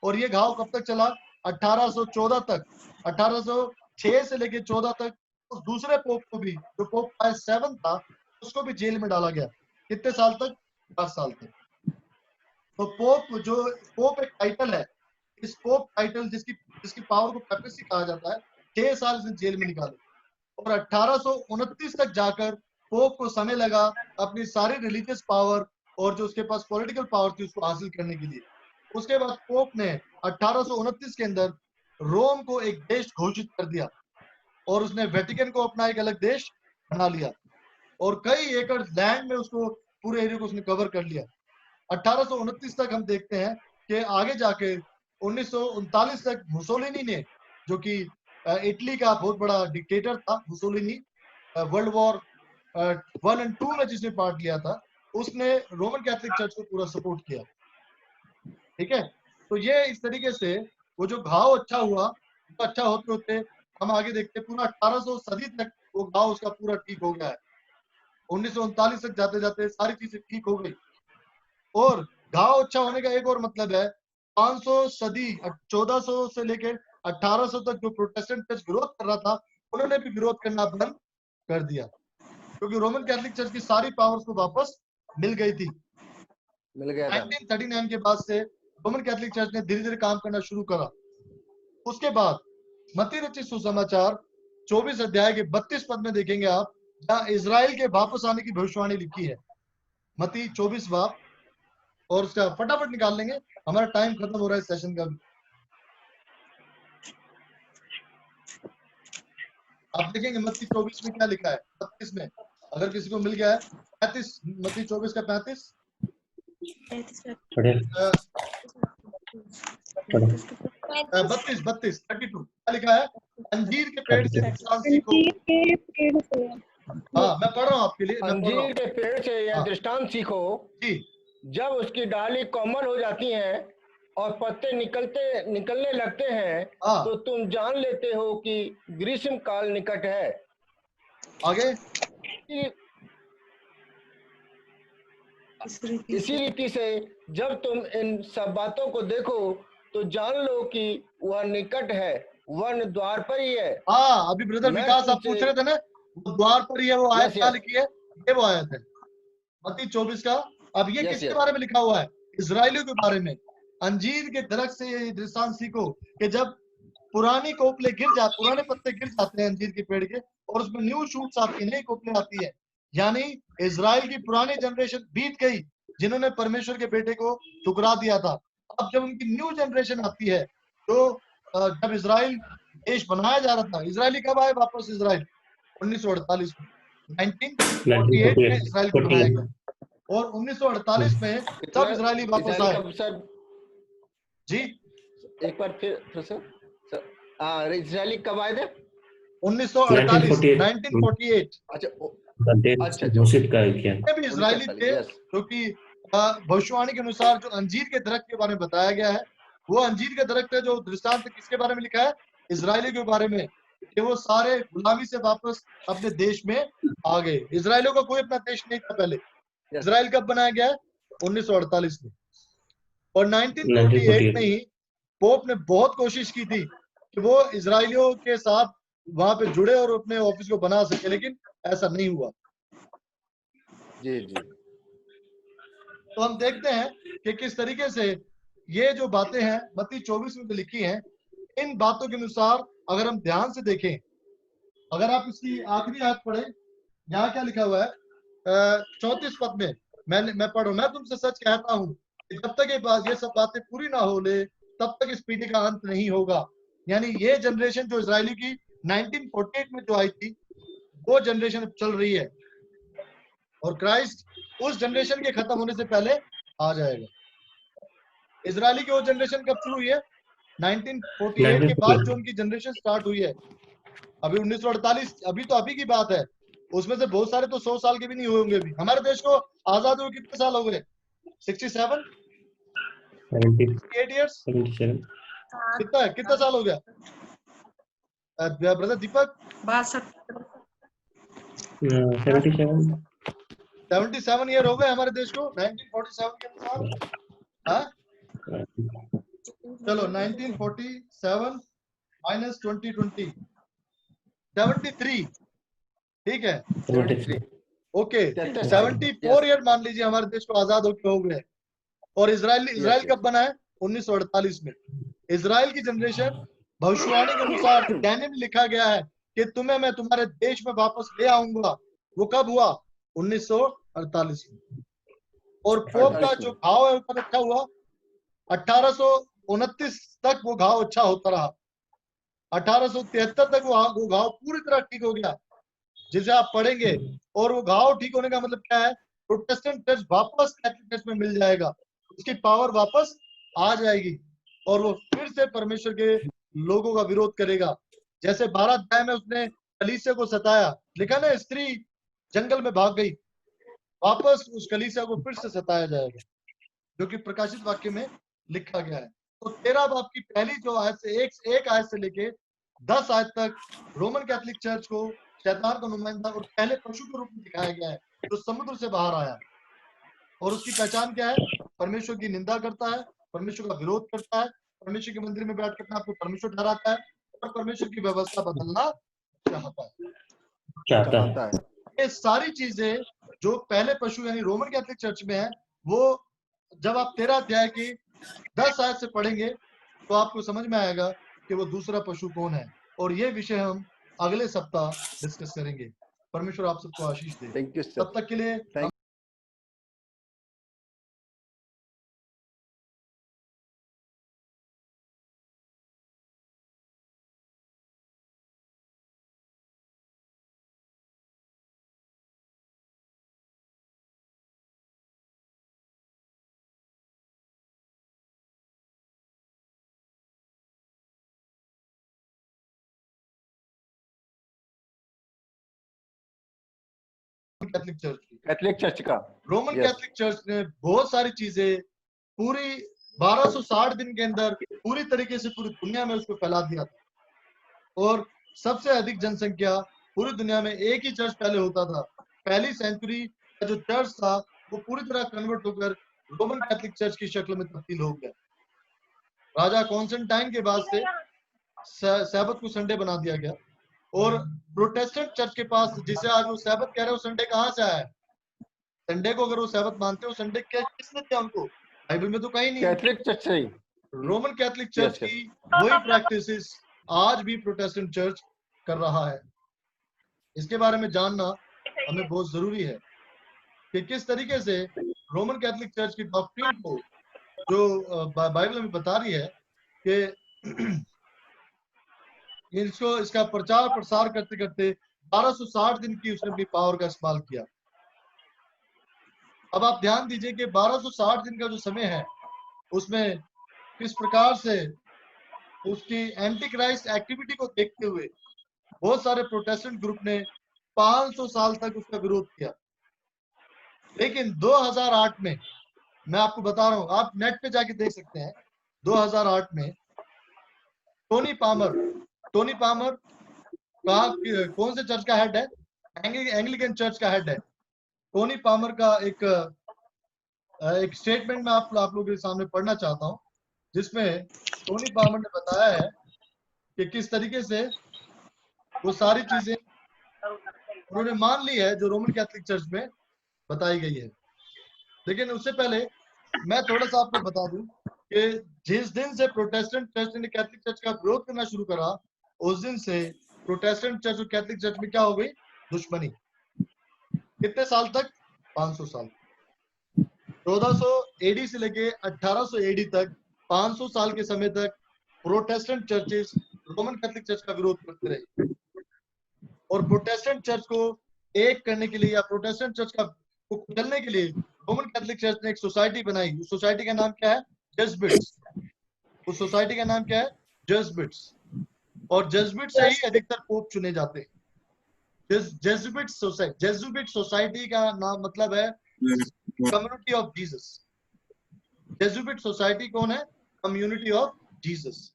और ये घाव कब तक चला? 1814 तक। 1806 से लेके 14 तक उस दूसरे पोप को भी, जो पोप पायस 7 था, उसको भी जेल में डाला गया। कितने साल तक? 10 साल तक। तो पोप एक टाइटल है, इस पोप टाइटल जिसकी पावर को पेपेसी कहा जाता है, 6 साल इसने जेल में निकाले, और 1829 तक जाकर पोप को समय लगा अपनी सारी रिलीजियस पावर और जो उसके पास पॉलिटिकल पावर थी उसको हासिल करने के लिए। उसके बाद पोप ने 1829 के अंदर रोम को एक देश घोषित कर दिया, और उसने वेटिकन को अपना एक अलग देश बना लिया, और कई एकड़ लैंड में उसको, पूरे एरिया को उसने कवर कर लिया। 1829 तक हम देखते हैं कि आगे जाके 1939 तक मुसोलिनी ने, जो कि इटली का बहुत बड़ा डिक्टेटर था, मुसोलिनी, वर्ल्ड वॉर 1 और 2 में जिसने पार्ट लिया था, उसने रोमन कैथोलिक चर्च को पूरा सपोर्ट किया। ठीक है, तो ये इस तरीके से वो जो घाव अच्छा हुआ, तो अच्छा होते होते हम आगे देखते पूरा 1800 सदी तक वो घाव उसका पूरा ठीक हो गया है। 1939 तक जाते जाते सारी चीजें ठीक हो गई। और घाव अच्छा होने का एक और मतलब है, 500 सदी 1400 से लेकर 1800 तक जो प्रोटेस्टेंट चर्च विरोध कर रहा था, उन्होंने भी विरोध करना बंद कर दिया, क्योंकि रोमन कैथोलिक चर्च की सारी पावर्स को वापस मिल गई थी। मिल गया था। 1939 के बाद से रोमन कैथोलिक चर्च ने धीरे धीरे काम करना शुरू करा। उसके बाद मत्ती रचित सुसमाचार 24 अध्याय के 32 पद में देखेंगे आप, जहां इजराइल के वापस आने की भविष्यवाणी लिखी है। मत्ती 24 बाब, और उसका फटाफट निकाल लेंगे, हमारा टाइम खत्म हो रहा है सेशन का भी। आप देखेंगे मत्ती 24 में क्या लिखा है, 32 में, अगर किसी को मिल गया है 35, मत्ती 24 का 35, 32 क्या लिखा है? अंजीर के पेड़ से दृष्टांत सीखो। हाँ, मैं पढ़ रहा हूँ आपके लिए, मैं पढ़ रहा हूँ। अंजीर के पेड़ से यह हाँ। दृष्टांत सीखो, जी, जब उसकी डाली कोमल हो जाती हैं और पत्ते निकलने लगते हैं, हाँ, तो तुम जान लेते हो कि ग्रीष्म काल निकट है। आगे। इस इसी रीति से जब तुम इन सब बातों को देखो तो जान लो कि वह निकट है, वह द्वार पर ही है। हाँ, अभी ब्रदर मैं विकास आप तुमसे- पूछ रहे थे ना, वो द्वार पर ही है, वो आयत Yes, क्या yes. लिखी है? ये वो आयत है मत्ती 24 का। अब ये Yes, किसके yes. बारे में लिखा हुआ है? इजराइलियों के बारे में। अंजीर के दरख्त से ये दृष्टांत सीखो कि जब पुराने पत्ते गिर जाते हैं अंजीर के पेड़ के, और उसमें न्यू शूट्स आती है, नई कोपले आती है, यानी इजराइल की पुरानी जनरेशन बीत गई, जिन्होंने परमेश्वर के बेटे को ठुकरा दिया था। अब अब जब उनकी न्यू जनरेशन आती है, तो जब इजराइल देश बनाया जा रहा था, इजरायली कब आए वापस इजराइल? 1948 में, 1948 में इजराइल को बनाया गया, और 1948 में सब इजरायली वापस आए। सर जी एक बार फिर सर, इजरायली कब आए थे? 1948, 1948। अच्छा घोषित कर किया। भी इजरायली थे, क्योंकि भविष्यवाणी के अनुसार जो अंजीर के दरख्त के बारे में बताया गया है, वो अंजीर का दरख्त है जो दृष्टांत किसके बारे में लिखा है? इजरायली के बारे में, कि वो सारे गुलामी से वापस अपने देश में आ गए। इजरायलियों का कोई अपना देश नहीं था पहले। इजराइल कब बनाया गया है? 1948 में। और 1948 में ही पोप ने बहुत कोशिश की थी कि वो इजरायलियों के साथ वहां पे जुड़े और अपने ऑफिस को बना सके, लेकिन ऐसा नहीं हुआ। जी जी। तो हम देखते हैं कि किस तरीके से ये जो बातें हैं मत्ती 24 में लिखी हैं, इन बातों के अनुसार अगर हम ध्यान से देखें, अगर आप इसकी आखिरी आयत पढ़े, यहाँ क्या लिखा हुआ है 34 पद में, मैं पढ़ूं, मैं तुमसे सच कहता हूं कि जब तक ये सब बातें पूरी ना हो ले, तब तक इस पीढ़ी का अंत नहीं होगा। यानी ये जनरेशन जो इजरायली की 1948 में जो आई थी, वो जनरेशन अब चल रही है, और क्राइस्ट उस जनरेशन के खत्म होने से पहले आ जाएगा। इजरायली की वो जनरेशन कब शुरू हुई है? 1948 के बाद जो उनकी जनरेशन स्टार्ट हुई है। अभी 1948, अभी तो अभी की बात है, उसमें से बहुत सारे तो 100 साल के भी नहीं हुए होंगे। अभी हमारे देश को आजाद हुए कितने साल हो गए? 67, 78 इयर्स, कितना साल हो गया ब्रदर दीपक? 77 ईयर हो गए हमारे देश को 1947 के अनुसार। हाँ चलो 1947 माइनस 2020, 73, ठीक है, ओके 74 ईयर मान लीजिए हमारे देश को आजाद होकर हो गए। और इजराइल कब बना है? 1948 में। इजराइल की जनरेशन भविष्यवाणी के अनुसार डैनियल में लिखा गया है कि तुम्हें मैं तुम्हारे देश में वापस ले आऊंगा। वो कब हुआ? 1948 में। और पोप का जो घाव है वो कब अच्छा हुआ? 1829 तक वो घाव अच्छा होता रहा। 1873 तक वो घाव पूरी तरह ठीक हो गया, जिसे आप पढ़ेंगे। और वो घाव ठीक होने का मतलब क्या है? प्रोटेस्टेंट चर्च वापस कैथोलिक चर्च में मिल जाएगा, उसकी पावर वापस आ जाएगी, और वो फिर से परमेश्वर के लोगों का विरोध करेगा। जैसे 12 अध्याय में उसने कलीसिया को सताया, लिखा ना, स्त्री जंगल में भाग गई, वापस उस कलीसिया को फिर से सताया जाएगा, जो कि प्रकाशित वाक्य में लिखा गया है। तो 13 बाब की पहली जो आयत से एक आयत से लेके 10 आयत तक रोमन कैथोलिक चर्च को शैतान का नुमाइंदा और पहले पशु के रूप में दिखाया गया है, जो समुद्र से बाहर आया। और उसकी पहचान क्या है? परमेश्वर की निंदा करता है, परमेश्वर का विरोध करता है, परमेश्वर के मंदिर में बैठ कर आपको परमेश्वर ठहराता है, और परमेश्वर की व्यवस्था बदलना चाहता है। ये सारी चीजें जो पहले पशु यानी रोमन कैथोलिक चर्च में है, वो जब आप 13 अध्याय की 10 आयत से पढ़ेंगे तो आपको समझ में आएगा कि वो दूसरा पशु कौन है। और ये विषय हम अगले सप्ताह डिस्कस करेंगे। परमेश्वर आप सबको आशीष दे। तब तक के लिए कैथोलिक चर्च का रोमन कैथोलिक चर्च ने बहुत सारी चीजें पूरी 1260 दिन के अंदर पूरी तरीके से पूरी दुनिया में उसको फैला दिया था। और सबसे अधिक जनसंख्या पूरी दुनिया में एक ही चर्च पहले होता था। पहली सेंचुरी का जो चर्च था वो पूरी तरह कन्वर्ट होकर रोमन कैथोलिक चर्च की शक्ल में तब्दील हो गया। राजा कॉन्स्टेंटाइन के बाद से सैबत को संडे बना दिया गया। और प्रोटेस्टेंट चर्च के पास, जिसे आज वो सैबत कह रहे हो, संडे कहाँ से आया है? संडे को अगर वो सैबत मानते हो, संडे किसने दिया उनको? बाइबल में तो कहीं नहीं। कैथोलिक चर्च से ही। रोमन कैथोलिक चर्च की वही प्रैक्टिसेस आज भी प्रोटेस्टेंट चर्च कर रहा है। इसके बारे में जानना हमें बहुत जरूरी है कि किस तरीके से रोमन कैथोलिक चर्च की डॉक्ट्रिन को जो बाइबल में बता रही है कि इसका प्रचार प्रसार करते करते 1260 दिन की उसने अपनी पावर का इस्तेमाल किया। अब आप ध्यान दीजिए कि 1260 दिन का जो समय है उसमें किस प्रकार से उसकी एंटी क्राइस्ट एक्टिविटी को देखते हुए बहुत सारे प्रोटेस्टेंट ग्रुप ने 500 साल तक उसका विरोध किया। लेकिन 2008 में, मैं आपको बता रहा हूं, आप नेट पे जाके देख सकते हैं, 2008 में टोनी पामर कौन से चर्च का हेड है? एंग्लिकन चर्च का हेड है। टोनी पामर का एक स्टेटमेंट में आप लोगों के सामने पढ़ना चाहता हूं, जिसमें टोनी पामर ने बताया है कि किस तरीके से वो सारी चीजें उन्होंने मान ली है जो रोमन कैथोलिक चर्च में बताई गई है। लेकिन उससे पहले मैं थोड़ा सा आपको बता दूं कि जिस दिन से प्रोटेस्टेंट चर्च ने कैथोलिक चर्च का विरोध करना शुरू करा, उस दिन से प्रोटेस्टेंट चर्च और कैथोलिक चर्च में क्या हो गई? दुश्मनी। कितने साल तक? 500 साल। 1400 एडी से लेके 1800 एडी तक 500 साल के समय तक Protestant churches Roman Catholic church का विरोध करते रहे। और प्रोटेस्टेंट चर्च को एक करने के लिए या प्रोटेस्टेंट चर्च को कुचलने के लिए रोमन कैथोलिक चर्च ने एक सोसाइटी बनाई। उस सोसाइटी का नाम क्या है? जेसुइट्स। उस सोसाइटी का नाम क्या है? जेसुइट्स। और जेसुइट से ही अधिकतर पोप चुने जाते हैं। जेसुइट सोसाइटी का नाम मतलब है community of Jesus. Jesuit society कौन है? Community of Jesus.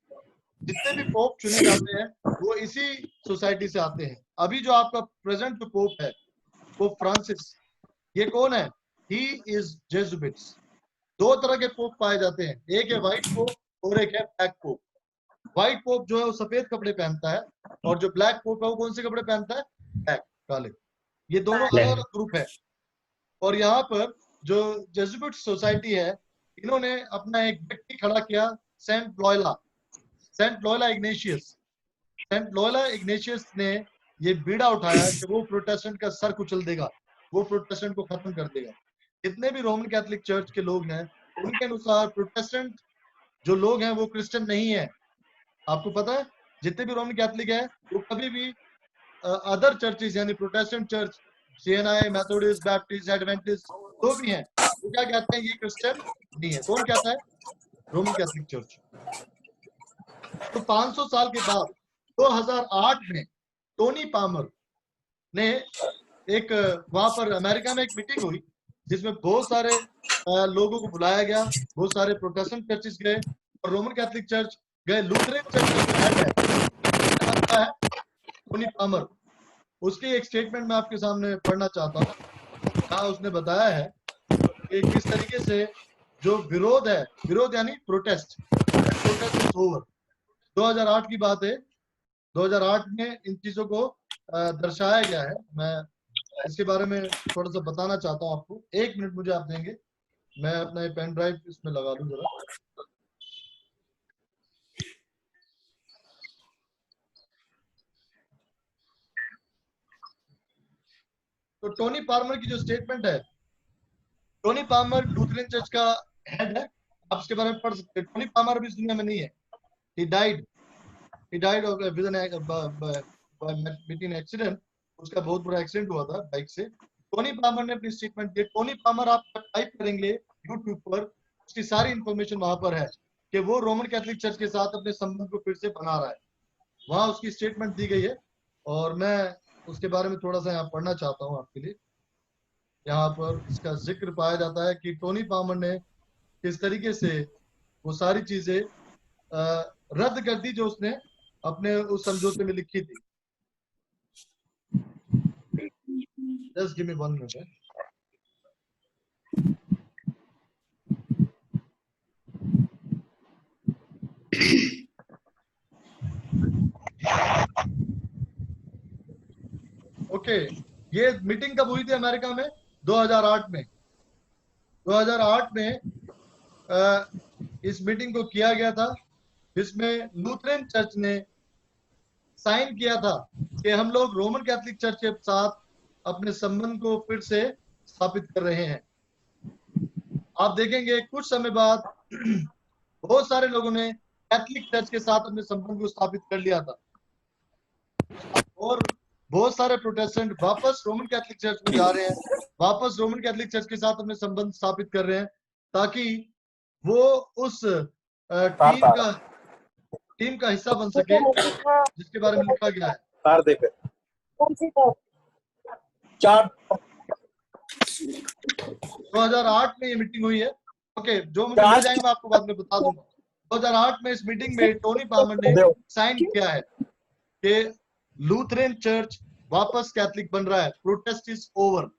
जितने भी पोप चुने जाते हैं वो इसी सोसाइटी से आते हैं। अभी जो आपका प्रेजेंट जो पोप है, पोप फ्रांसिस, ये कौन है? He is Jesuits. दो तरह के पोप पाए जाते हैं, एक है व्हाइट पोप और एक है ब्लैक पोप। व्हाइट पोप जो है वो सफेद कपड़े पहनता है, और जो ब्लैक पोप है वो कौन से कपड़े पहनता है? ब्लैक, काले। ये दोनों अलग अलग ग्रुप है। और यहाँ पर जो जेसुइट सोसाइटी है, इन्होंने अपना एक व्यक्ति खड़ा किया, सेंट लॉयला इग्नेशियस ने ये बीड़ा उठाया कि वो प्रोटेस्टेंट का सर कुचल देगा, वो प्रोटेस्टेंट को खत्म कर देगा। जितने भी रोमन कैथोलिक चर्च के लोग हैं, उनके अनुसार प्रोटेस्टेंट जो लोग हैं वो क्रिश्चियन नहीं है। आपको पता है, जितने भी रोमन कैथोलिक है वो कभी भी अदर चर्चेस यानी Protestant church, CNI, Methodist, Baptist, Adventist जो भी हैं, वो क्या कहते हैं? ये क्रिश्चियन नहीं है। कौन कहता है? Roman Catholic church. तो 500 साल के बाद 2008 में टोनी पामर ने एक, वहां पर अमेरिका में एक मीटिंग हुई जिसमें बहुत सारे लोगों को बुलाया गया। बहुत सारे प्रोटेस्टेंट चर्चेस गए और रोमन कैथोलिक चर्च गए। लूथरन चर्च का हेड है टोनी पामर। उसकी एक स्टेटमेंट मैं आपके सामने पढ़ना चाहता हूँ। हाँ, उसने बताया है कि किस तरीके से जो विरोध है, विरोध यानी प्रोटेस्ट इज ओवर। 2008 की बात है। 2008 में इन चीजों को दर्शाया गया है। मैं इसके बारे में थोड़ा सा बताना चाहता हूँ आपको। 1 मिनट मुझे आप देंगे, मैं अपना पेन ड्राइव इसमें लगा लूं जरा। तो टोनी पामर की जो स्टेटमेंट है, टोनी पामर लूथरन चर्च का हेड है, आप इसके बारे में पढ़ सकते हैं। टोनी पामर भी इस दुनिया में नहीं है। he died of with an accident. उसका बहुत बुरा एक्सीडेंट हुआ था बाइक से। टोनी पामर ने अपनी स्टेटमेंट दी। टोनी पामर आप टाइप करेंगे यूट्यूब पर, उसकी सारी इंफॉर्मेशन वहां पर है कि वो रोमन कैथोलिक चर्च के साथ अपने संबंध को फिर से बना रहा है। वहां उसकी स्टेटमेंट दी गई है और मैं उसके बारे में थोड़ा सा यहाँ पढ़ना चाहता हूँ आपके लिए। यहाँ पर इसका जिक्र पाया जाता है कि टोनी पामर ने किस तरीके से वो सारी चीजें रद्द कर दी जो उसने अपने उस समझौते में लिखी थी। Just give me 1 minute. Okay, ये मीटिंग कब हुई थी अमेरिका में? 2008 में। 2008 में इस मीटिंग को किया गया था, जिसमें लूथरन चर्च ने साइन किया था कि हम लोग रोमन कैथोलिक चर्च के साथ अपने संबंध को फिर से स्थापित कर रहे हैं। आप देखेंगे कुछ समय बाद बहुत सारे लोगों ने कैथलिक चर्च के साथ अपने संबंध को स्थापित कर लिया था और बहुत सारे प्रोटेस्टेंट वापस रोमन कैथलिक चर्च में जा रहे हैं, वापस रोमन कैथलिक चर्च के साथ अपने संबंध स्थापित कर रहे हैं ताकि वो उस टीम का हिस्सा बन सके जिसके बारे में लिखा गया है। 2008 में ये मीटिंग हुई है। ओके, जो मुझे मिल जाएंगे मैं आपको बाद में बता दूंगा। 2008 में इस मीटिंग में टोनी पामर ने साइन किया है कि लूथरन चर्च वापस कैथलिक बन रहा है, प्रोटेस्ट इज ओवर।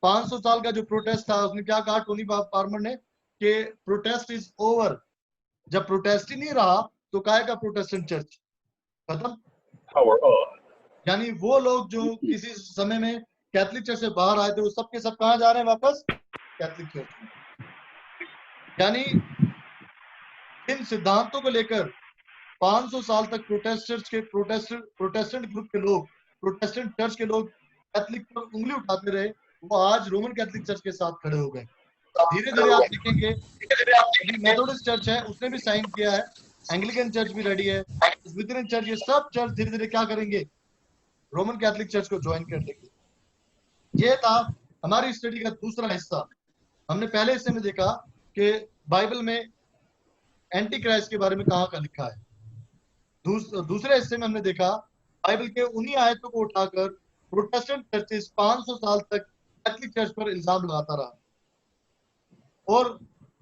500 साल का जो प्रोटेस्ट था, उसने क्या कहा टोनी पामर ने कि प्रोटेस्ट इज ओवर। जब प्रोटेस्ट ही नहीं रहा तो काहे का प्रोटेस्टेंट चर्च खत्म। यानी वो लोग जो किसी समय में कैथलिक चर्च से बाहर आए थे वो सब के सब कहां जा रहे हैं? वापस कैथलिक चर्च। यानी इन सिद्धांतों को लेकर 500 साल तक प्रोटेस्टेंट ग्रुप के लोग, प्रोटेस्टेंट चर्च के लोग कैथलिक पर उंगली उठाते रहे, वो आज रोमन कैथलिक चर्च के साथ खड़े हो गए। धीरे धीरे आप देखेंगे मेथोडिस्ट चर्च है उसने भी साइन किया है, एंग्लिकन चर्च भी रेडी है, प्रेस्बिटेरियन चर्च, ये सब चर्च धीरे धीरे क्या करेंगे? रोमन कैथलिक चर्च को ज्वाइन कर लेंगे। ये था हमारी स्टडी का दूसरा हिस्सा। हमने पहले हिस्से में देखा कि बाइबल में एंटी क्राइस्ट के बारे में कहाँ का लिखा है। दूसरे हिस्से में हमने देखा बाइबल के उन्हीं आयतों को उठाकर प्रोटेस्टेंट चर्चेस 500 साल तक कैथलिक चर्च पर इल्जाम लगाता रहा और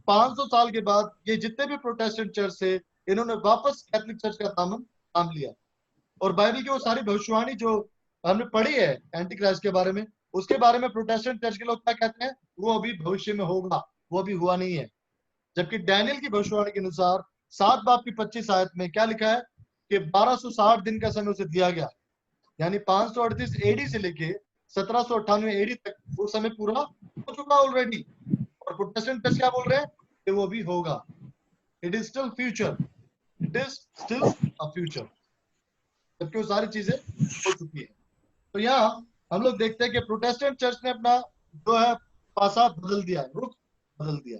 500 साल के बाद ये जितने भी प्रोटेस्टेंट चर्च थे इन्होंने वापस कैथलिक चर्च का दामन थाम लिया और बाइबल की वो सारी भविष्यवाणी जो हमने पढ़ी है एंटी क्राइस्ट के बारे में, उसके बारे में प्रोटेस्टेंट चर्च के लोग क्या कहते हैं? वो अभी भविष्य में होगा, वो अभी हुआ नहीं है। जबकि डैनियल की भविष्यवाणी के अनुसार 7 बाब की 25 आयत में क्या लिखा है कि 1260 दिन का समय उसे दिया गया, यानी 538 एडी से लेके 1798 एडी तक वो समय पूरा हो चुका ऑलरेडी। और प्रोटेस्टेंट चर्च क्या बोल रहे हैं कि वो भी होगा। It is still future, it is still a future, जबकि वो सारी चीजें हो चुकी है। तो यहाँ हम लोग देखते हैं कि प्रोटेस्टेंट चर्च ने अपना जो है पासा बदल दिया, रुख बदल दिया।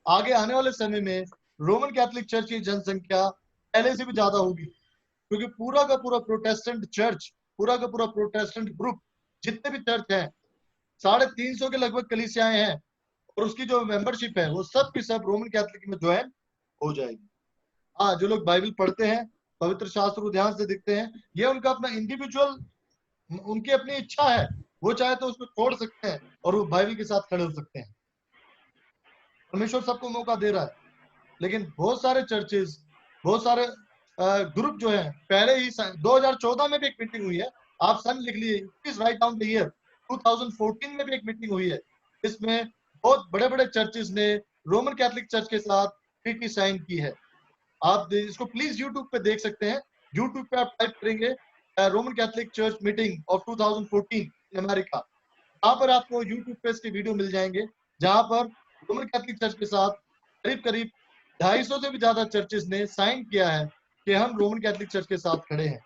आगे आने वाले समय में रोमन कैथलिक चर्च की जनसंख्या पहले से भी ज्यादा होगी, क्योंकि पूरा का पूरा प्रोटेस्टेंट चर्च, पूरा का पूरा प्रोटेस्टेंट ग्रुप, जितने भी चर्च हैं 350 के लगभग कलीसियाएं हैं और उसकी जो मेंबरशिप है वो सब की सब रोमन कैथलिक में ज्वाइन हो जाएगी। हाँ, जो लोग बाइबल पढ़ते हैं, पवित्र शास्त्र को ध्यान से देखते हैं, ये उनका अपना इंडिविजुअल, उनकी अपनी इच्छा है, वो चाहे तो उसको छोड़ सकते हैं और वो बाइबल के साथ खड़े हो सकते हैं। परमेश्वर सबको मौका दे रहा है। लेकिन बहुत सारे चर्चेस, बहुत सारे ग्रुप जो है, पहले ही 2014 में भी एक मीटिंग हुई है, आप सन लिख लीजिए, please write down the year, 2014 में भी एक मीटिंग हुई है। इसमें बहुत बड़े बड़े चर्चेस ने रोमन कैथलिक चर्च के साथ ट्रीटी साइन की है। आप इसको प्लीज यूट्यूब पे देख सकते हैं। यूट्यूब पे आप टाइप करेंगे Roman Catholic church meeting of 2014 in America, यहाँ पर आपको यूट्यूब पे इसके वीडियो मिल जाएंगे, जहां पर रोमन कैथलिक चर्च के साथ करीब करीब 250 से भी ज्यादा चर्चेस ने साइन किया है कि हम रोमन कैथलिक चर्च के साथ खड़े हैं।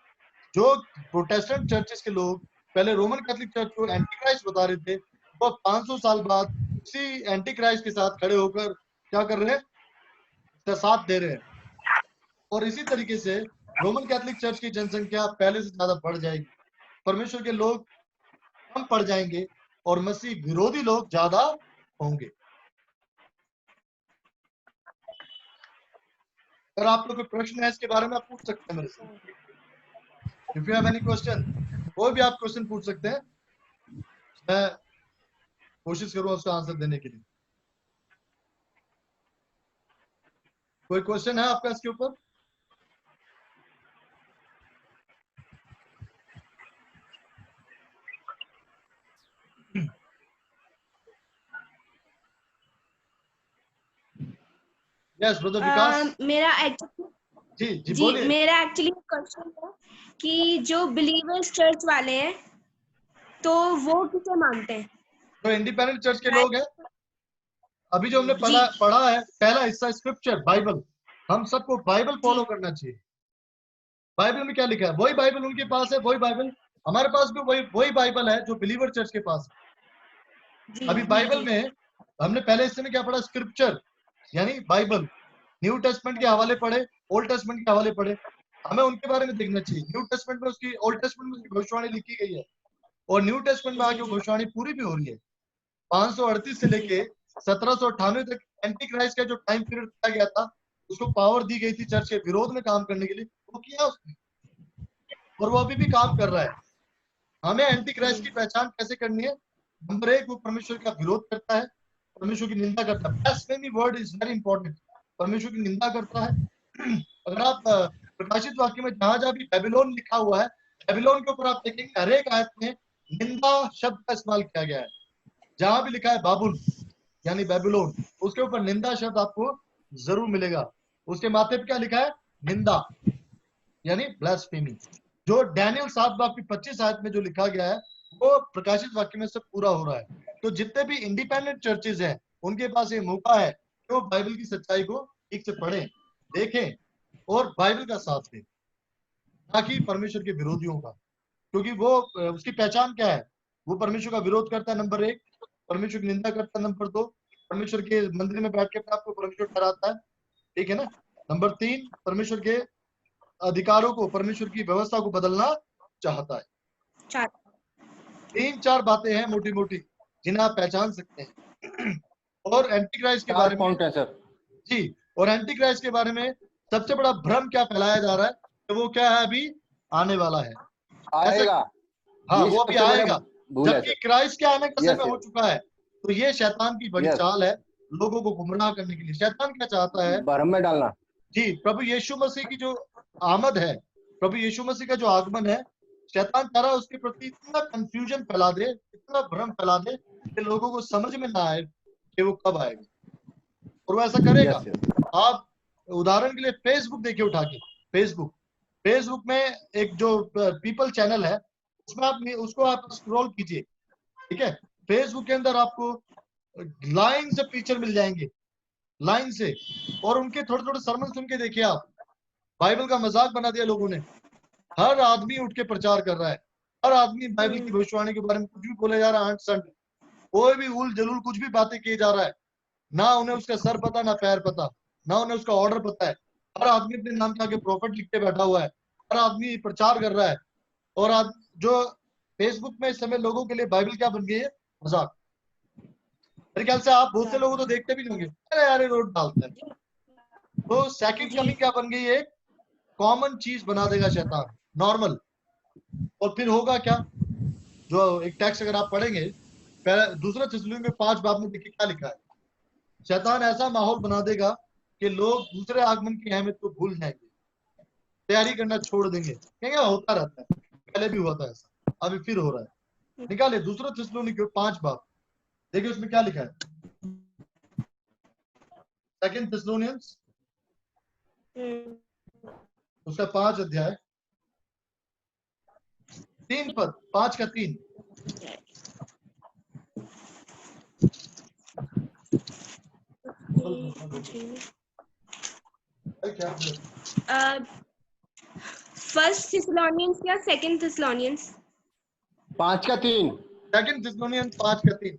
जो प्रोटेस्टेंट चर्चेस के लोग पहले रोमन कैथलिक चर्च को एंटी क्राइस्ट बता रहे थे, वो 500 साल बाद उसी एंटी क्राइस्ट के साथ खड़े होकर क्या कर रहे हैं? साथ दे रहे हैं। और इसी तरीके से रोमन कैथलिक चर्च की जनसंख्या पहले से ज्यादा बढ़ जाएगी, परमेश्वर के लोग कम पड़ जाएंगे और मसीह विरोधी लोग ज्यादा होंगे। अगर आप लोग कोई प्रश्न है इसके बारे में आप पूछ सकते हैं मेरे से। If you have any question, कोई भी आप क्वेश्चन पूछ सकते हैं, मैं कोशिश करूंगा उसका आंसर देने के लिए। कोई क्वेश्चन है आपका इसके ऊपर? यस ब्रदर विकास। मेरा एक्चुअली जी बोलिए। मेरा एक्चुअली क्वेश्चन है कि जो बिलीवर्स चर्च वाले हैं तो वो किसे मानते हैं? तो इंडिपेंडेंट चर्च के लोग हैं। अभी जो हमने पढ़ा है पहला हिस्सा स्क्रिप्चर बाइबल, हम सबको बाइबल फॉलो करना चाहिए। बाइबल में क्या लिखा है वही बाइबल उनके पास है, वही बाइबल हमारे पास भी वही बाइबल है जो बिलीवर चर्च के पास है। अभी बाइबल में हमने पहले हिस्से में क्या पढ़ा? स्क्रिप्चर। यानी बाइबल, न्यू टेस्टमेंट के हवाले पढ़े, ओल्ड टेस्टमेंट के हवाले पढ़े, हमें उनके बारे में देखना चाहिए। न्यू टेस्टमेंट में उसकी, ओल्ड टेस्टमेंट में उसकी भविष्यवाणी लिखी गई है और न्यू टेस्टमेंट में आके वो भविष्यवाणी पूरी भी हो रही है। 538 से लेके 1798 तक एंटी क्राइस्ट का जो टाइम पीरियड दिया गया था, उसको पावर दी गई थी चर्च के विरोध में काम करने के लिए, वो किया उसने और वो अभी भी काम कर रहा है। हमें एंटी क्राइस्ट की पहचान कैसे करनी है? नंबर 1, वो परमेश्वर का विरोध करता है, परमेश्वर की निंदा करता है। Blasphemy word is very important. परमेश्वर की निंदा करता है। अगर आप प्रकाशित वाक्य में जहां भी बेबीलोन लिखा हुआ है, बेबीलोन के ऊपर आप देखेंगे हर एक आयत में निंदा शब्द का इस्तेमाल किया गया है। जहां भी लिखा है बाबुल यानी बेबीलोन, उसके ऊपर निंदा शब्द आपको जरूर मिलेगा। उसके माथे पे क्या लिखा है? निंदा यानी ब्लास्फेमी। जो डैनियल 7 बाब की 25 आयत में जो लिखा गया है, वो प्रकाशित वाक्य में सब पूरा हो रहा है। तो जितने भी इंडिपेंडेंट चर्चेज हैं, उनके पास ये मौका है कि वो बाइबल की सच्चाई को ठीक से पढ़ें, देखें और बाइबल का साथ दें, ना कि परमेश्वर के विरोधियों का। क्योंकि वो उसकी पहचान क्या है? वो परमेश्वर का विरोध करता है नंबर 1, परमेश्वर की निंदा करता है नंबर 2, परमेश्वर के मंदिर में बैठ के अपने आपको परमेश्वर ठहराता है, ठीक है ना। नंबर 3, परमेश्वर के अधिकारों को, परमेश्वर की व्यवस्था को बदलना चाहता है। 3-4 बातें हैं मोटी मोटी जिन्हें आप पहचान सकते हैं। और एंटी क्राइस्ट के बारे में है सर जी, और एंटी क्राइस्ट के बारे में सबसे बड़ा भ्रम क्या फैलाया जा रहा है कि वो क्या है? अभी आने वाला है, आएगा। हाँ ये वो अभी सबसे बड़ा आएगा, भूल है जबकि सर। क्राइस्ट के आने का यस समय हो चुका है। तो ये शैतान की बड़ी यस चाल है, लोगों को गुमराह करने के लिए। शैतान क्या चाहता है? भ्रम में डालना। जी, प्रभु यीशु मसीह की जो आमद है, प्रभु यीशु मसीह का जो आगमन है, शैतान चाह रहा है उसके प्रति इतना कंफ्यूजन फैला दे, इतना भ्रम फैला दे कि लोगों को समझ में ना आए कि वो कब आएगा, और वो ऐसा करेगा। यस यस आप उदाहरण के लिए फेसबुक देखिए उठा के, फेसबुक में एक जो पीपल चैनल है, उसमें आप उसको आप स्क्रॉल कीजिए, ठीक है। फेसबुक के अंदर आपको लाइन से पिक्चर मिल जाएंगे, लाइन से, और उनके थोड़े थोड़े सरमन सुन के देखिए आप। बाइबल का मजाक बना दिया लोगों ने। हर आदमी उठ के प्रचार कर रहा है, हर आदमी बाइबल की भविष्यवाणी के बारे में कुछ भी बोले जा रहा है, अंट कोई भी उल जलूल कुछ भी बातें किए जा रहा है। ना उन्हें उसका सर पता, ना पैर पता, ना उन्हें उसका ऑर्डर पता है। हर आदमी अपने नाम के आगे प्रॉफिट लिख के बैठा हुआ है, हर आदमी प्रचार कर रहा है। और आज जो फेसबुक में इस समय लोगों के लिए बाइबल क्या बन गई है? मजाक। मेरे ख्याल से आप बहुत से लोगों तो देखते भी होंगे, अरे यार ये रोड डालता है। तो सेकंड कमिंग क्या बन गई है? कॉमन चीज बना देगा शैतान, नॉर्मल। और फिर होगा क्या? जो एक टेक्स्ट अगर आप पढ़ेंगे, दूसरा थिस्सलुनीके 5 बाब में देखिए क्या लिखा है। शैतान ऐसा माहौल बना देगा कि लोग दूसरे आगमन की अहमियत को भूल जाएंगे, तैयारी करना छोड़ देंगे, कहेंगे होता रहता है, पहले भी हुआ था ऐसा, अभी फिर हो रहा है। निकाले दूसरा थिस्सलुनीके 5 बाब, देखिए उसमें क्या लिखा है। सेकंड थिस्सलुनियंस उसका 5 अध्याय 3 पद, 5 का 3। फर्स्ट थिस्सलुनियंस या सेकंड थिस्सलुनियंस? 5 का 3। सेकंड थिस्सलुनियंस 5 का 3।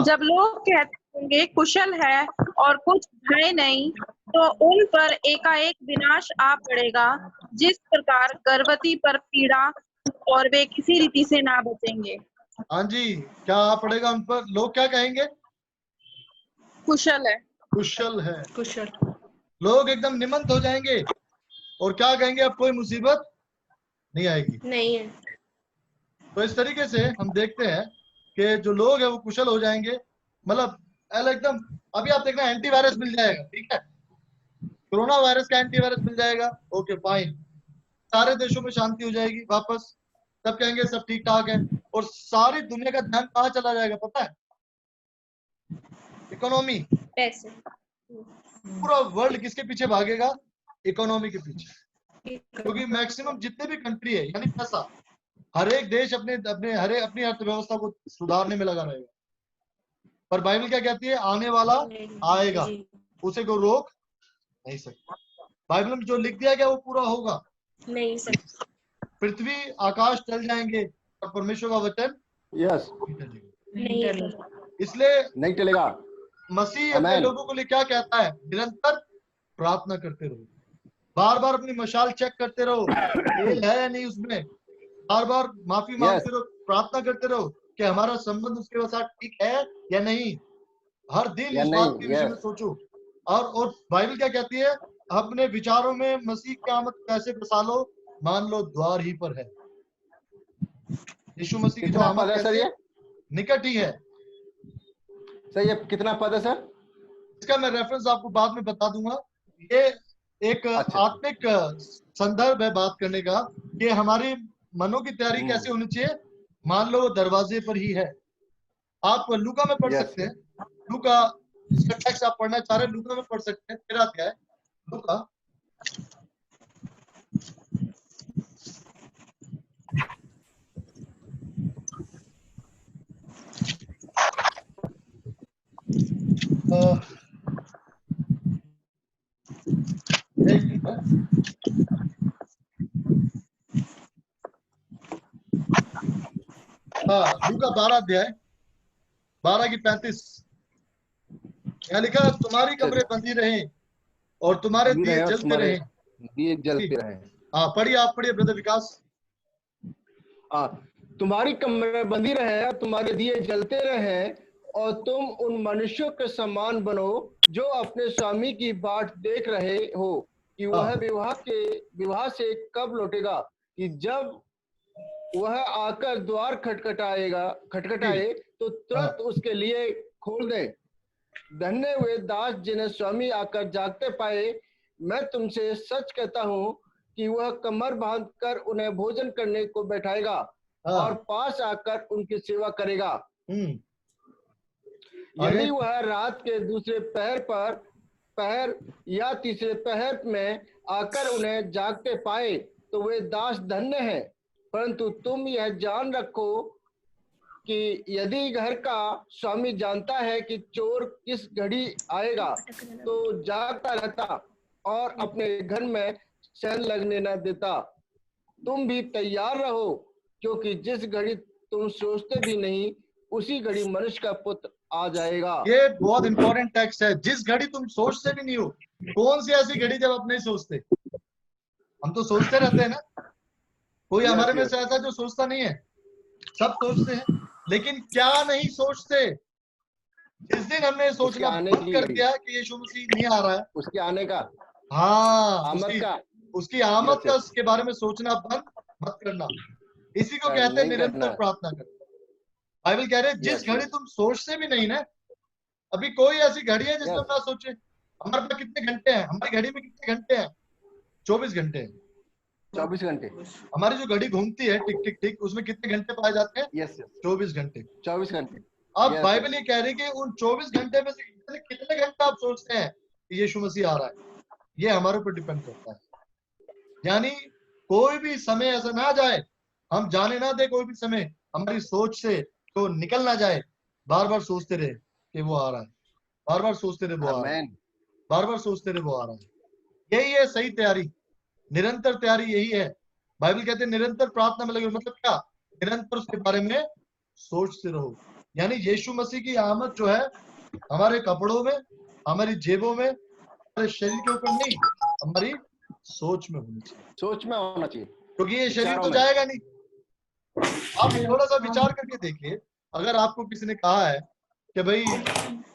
जब लोग कहते होंगे कुशल है और कुछ भय नहीं, तो उन पर एकाएक विनाश आ पड़ेगा, जिस प्रकार गर्भवती पर पीड़ा, और वे किसी रीति से ना बचेंगे। हाँ जी, क्या आ पड़ेगा उन पर? लोग क्या कहेंगे? कुशल है, कुशल है। कुशल। लोग एकदम निमंत हो जाएंगे और क्या कहेंगे? अब कोई मुसीबत नहीं आएगी। नहीं है। तो इस तरीके से हम देखते हैं कि जो लोग हैं वो कुशल हो जाएंगे। मतलब एकदम, अभी आप देखना एंटीवायरस मिल जाएगा, ठीक है, कोरोना वायरस का एंटीवायरस मिल जाएगा, ओके फाइन, सारे देशों में शांति हो जाएगी वापस, सब कहेंगे सब ठीक ठाक है। और सारी दुनिया का ध्यान कहाँ चला जाएगा पता है? इकोनॉमी। पैसे। पूरा वर्ल्ड किसके पीछे भागेगा? इकोनॉमी के पीछे। क्योंकि मैक्सिमम जितने भी कंट्री है, यानी पैसा, हर एक देश अपने अपने अपनी अर्थव्यवस्था को सुधारने में लगा रहेगा। पर बाइबल क्या कहती है? आने वाला आएगा, उसे को रोक नहीं सकता। बाइबल में जो लिख दिया गया वो पूरा होगा। नहीं सकता। पृथ्वी आकाश टल जाएंगे, और परमेश्वर का वचन यस नहीं टलेगा। इसलिए नहीं चलेगा। मसीह अपने Amen. लोगों के लिए क्या कहता है? निरंतर प्रार्थना करते रहो, बार बार अपनी मशाल चेक करते रहो, तेल है या नहीं उसमें, बार बार माफी मांगते रहो, प्रार्थना करते रहो कि हमारा संबंध उसके साथ ठीक है या नहीं। हर दिन या इस नहीं, बात के विषय में सोचो। और बाइबल क्या कहती है? अपने विचारों में मसीह की आमद कैसे बसा लो? मान लो द्वार ही पर है। यीशु मसीह की जो कितना आमद पद है सर कैसे ये? निकट ही है। सर ये कितना पद है सर? इसका मैं रेफरेंस आपको बाद में बता दूंगा। ये एक अच्छा। आत्मिक संदर्भ है बात करने का कि हमारी मनों की तैयारी कैसे होनी चाहिए। मान लो वो दरवाजे पर ही है। आप लूका में पढ़ Yes. सकते हैं। लूका इसका टेक्स्ट आप पढ़ना चाह रहे हैं, लूका में पढ़ सकते हैं। 13 अध्याय लूका। एक मिनट। हाँ, लूका 12 अध्याय 12 की 35 यहाँ लिखा है, तुम्हारी कमरे बंदी रहे और तुम्हारे बंदी दिए रहे और जलते तुम्हारे रहे। दिए जलते रहे। हाँ, पढ़िए, आप पढ़िए ब्रदर विकास। तुम्हारी कमरे बंदी रहे और तुम्हारे दिए जलते रहे और तुम उन मनुष्यों के समान बनो जो अपने स्वामी की बाट देख रहे हो कि वह विवाह से कब लौटेगा, कि जब वह आकर द्वार खटखटाए तो तुरंत उसके लिए खोल दे। धन्य हुए दास जिन्हें स्वामी आकर जागते पाए। मैं तुमसे सच कहता हूँ कि वह कमर बांधकर उन्हें भोजन करने को बैठाएगा और पास आकर उनकी सेवा करेगा। यदि वह रात के दूसरे पहर या तीसरे पहर में आकर उन्हें जागते पाए तो वे दास धन्य हैं। परंतु तुम यह जान रखो कि यदि घर का स्वामी जानता है कि चोर किस घड़ी आएगा तो जागता रहता और अपने घर में चैन लगने न देता। तुम भी तैयार रहो, क्योंकि जिस घड़ी तुम सोचते भी नहीं उसी घड़ी मनुष्य का पुत्र आ जाएगा। ये बहुत इंपॉर्टेंट टेक्स्ट है। जिस घड़ी तुम सोचते भी नहीं हो। कौन सी ऐसी घड़ी जब आप नहीं सोचते? हम तो सोचते रहते हैं ना। कोई हमारे में से ऐसा जो सोचता नहीं है? सब सोचते हैं, लेकिन क्या नहीं सोचते? जिस दिन हमने सोचना बंद कर दिया कि यीशु मसीह नहीं आ रहा है, उसके आने का, हाँ, आमद उसकी आमद का उसके बारे में सोचना बंद मत करना। इसी को कहते हैं निरंतर प्रार्थना करना। बाइबल कह रहे हैं जिस घड़ी तुम सोचते भी नहीं ना। अभी कोई ऐसी घड़ी है जिसमें ना सोचे? हमारे पास कितने घंटे हैं? हमारी घड़ी में कितने घंटे हैं? 24 घंटे हैं। 24 घंटे। हमारी जो घड़ी घूमती है टिक टिक टिक, उसमें कितने घंटे पाए जाते हैं? 24 घंटे। 24 घंटे। अब बाइबल ये कह रही है कि उन 24 घंटे में से कितने घंटे आप सोचते हैं कि यीशु मसीह आ रहा है? ये हमारे ऊपर डिपेंड करता है। यानी कोई भी समय ऐसा ना जाए, हम जाने ना दे कोई भी समय हमारी सोच से तो निकल ना जाए। बार बार सोचते रहे कि वो आ रहा है, बार बार सोचते रहे वो आ रहा है, बार बार सोचते रहे वो आ रहा है। यही है सही तैयारी, निरंतर तैयारी यही है। बाइबल कहते हैं निरंतर प्रार्थना में लगे। मतलब क्या? निरंतर उसके बारे में सोचते रहो। यानी यीशु मसीह की आमद जो है हमारे कपड़ों में, हमारी जेबों में, हमारे शरीर के ऊपर नहीं, हमारी सोच में होनी चाहिए। सोच में होना चाहिए, क्योंकि ये शरीर तो जाएगा नहीं। आप थोड़ा सा विचार करके देखिए, अगर आपको किसी ने कहा है कि भाई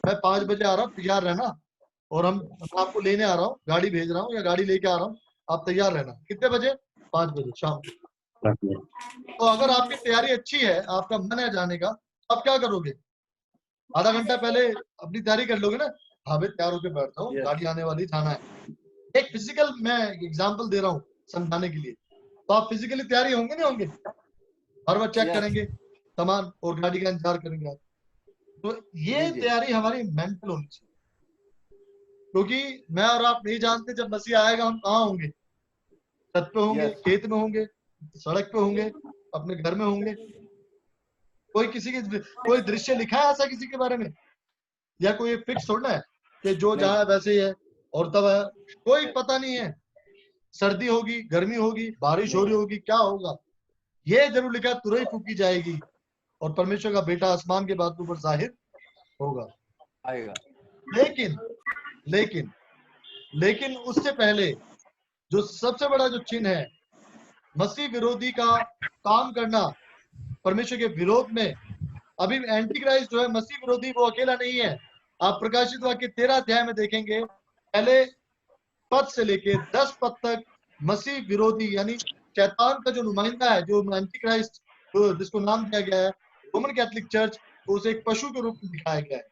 मैं 5 बजे आ रहा हूँ, तैयार रहना, और हम आपको लेने आ रहा हूँ, गाड़ी भेज रहा हूँ या गाड़ी लेके आ रहा हूँ, आप तैयार रहना। कितने बजे? 5 बजे शाम को। तो अगर आपकी तैयारी अच्छी है, आपका मन है जाने का, आप क्या करोगे? आधा घंटा पहले अपनी तैयारी कर लोगे ना। हाँ भाई तैयार होकर बैठता हूँ, गाड़ी आने वाली, जाना है। एक फिजिकल मैं एग्जांपल दे रहा हूँ समझाने के लिए। तो आप फिजिकली तैयारी होंगे नहीं होंगे? हर बार चेक करेंगे सामान और गाड़ी का इंतजार करेंगे आप। तो ये तैयारी हमारी मेंटल होनी चाहिए, क्योंकि मैं और आप नहीं जानते जब मसीह आएगा हम कहाँ होंगे। छत पे होंगे, खेत में होंगे, सड़क पे होंगे, अपने घर में होंगे। कोई दृश्य लिखा है ऐसा किसी के बारे में? या कोई फिक्स थोड़ा है कि जो जहाँ वैसे ही है और तब है? कोई पता नहीं है। सर्दी होगी, गर्मी होगी, बारिश हो रही होगी, क्या होगा ये जरूर लिखा है तुरही फूकी जाएगी और परमेश्वर का बेटा आसमान के बादलों पर जाहिर होगा, आएगा। लेकिन लेकिन लेकिन उससे पहले जो सबसे बड़ा जो चिन्ह है, मसीह विरोधी का काम करना परमेश्वर के विरोध में। अभी एंटी क्राइस्ट जो है मसीह विरोधी, वो अकेला नहीं है। आप प्रकाशित वाक्य 13 अध्याय में देखेंगे, पहले पद से लेके 10 पद तक मसीह विरोधी यानी शैतान का जो नुमाइंदा है, जो एंटी क्राइस्ट, जिसको नाम दिया गया है रोमन कैथोलिक चर्च, उसे एक पशु के रूप में दिखाया गया है,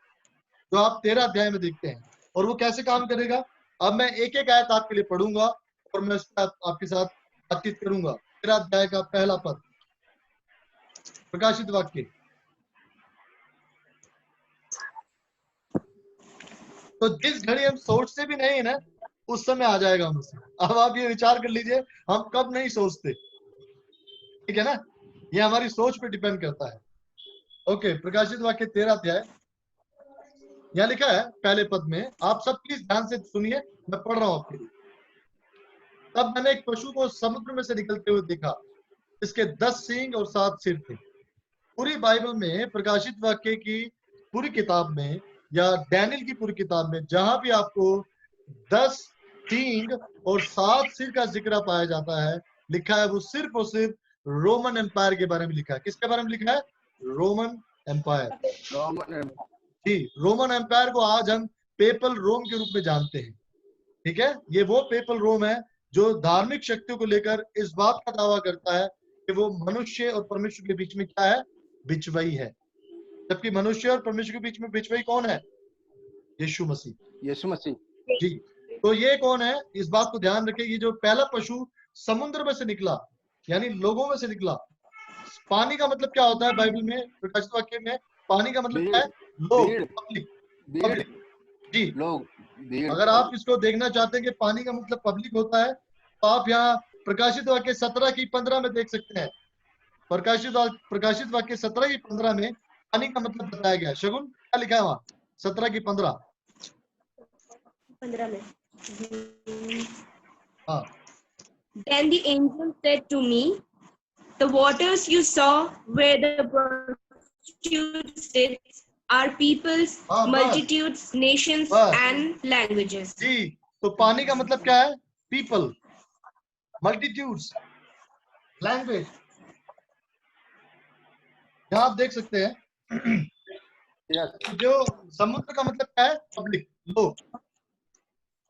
जो आप 13 अध्याय में देखते हैं। और वो कैसे काम करेगा, अब मैं एक एक आयत आपके लिए पढ़ूंगा और मैं उस पर आपके साथ बातचीत करूंगा। 13 अध्याय का पहला पद, प्रकाशित वाक्य। तो जिस घड़ी हम सोचते भी नहीं है ना, उस समय आ जाएगा मुझसे। अब आप ये विचार कर लीजिए, हम कब नहीं सोचते, ठीक है ना, ये हमारी सोच पे डिपेंड करता है। ओके, प्रकाशित वाक्य 13 अध्याय, यहाँ लिखा है पहले पद में, आप सब प्लीज ध्यान से सुनिए, मैं पढ़ रहा हूं आपके लिए। तब मैंने एक पशु को समुद्र में से निकलते हुए देखा, इसके 10 सींग और 7 सिर थे। पूरी बाइबल में, प्रकाशित वाक्य की पूरी किताब में या डैनियल की पूरी किताब में जहां भी आपको 10 सींग और 7 सिर का जिक्र पाया जाता है, लिखा है वो सिर्फ और सिर्फ रोमन एम्पायर के बारे में लिखा है। किसके बारे में लिखा है? Roman empire. जी, रोमन एम्पायर को आज हम पेपल रोम के रूप में जानते हैं, ठीक है। ये वो पेपल रोम है जो धार्मिक शक्तियों को लेकर इस बात का दावा करता है कि वो मनुष्य और परमेश्वर के बीच में क्या है? बिचवई है। जबकि मनुष्य और परमेश्वर के बीच में बिचवई कौन है? यीशु मसीह। यीशु मसीह। जी, तो ये कौन है, इस बात को ध्यान रखें। ये जो पहला पशु समुद्र में से निकला, यानी लोगों में से निकला। पानी का मतलब क्या होता है बाइबल में, प्रकाशित वाक्य में? पानी का मतलब क्या है? लोग, पब्लिक। जी, लोग, अगर आप इसको देखना चाहते हैं कि पानी का मतलब पब्लिक होता है, तो आप यहाँ प्रकाशित वाक्य 17 की 15 में देख सकते हैं। प्रकाशित वाक्य 17 की 15 में पानी का मतलब बताया गया है। शगुन, क्या लिखा है वहां 17 की 15 में? हाँ। Then the angel said to me, the waters you saw where the prostitute sits are peoples, multitudes, nations and languages. जी, तो पानी का मतलब क्या है? People, multitudes, language. यहाँ आप देख सकते हैं जो समुद्र का मतलब क्या है? पब्लिक, लोग।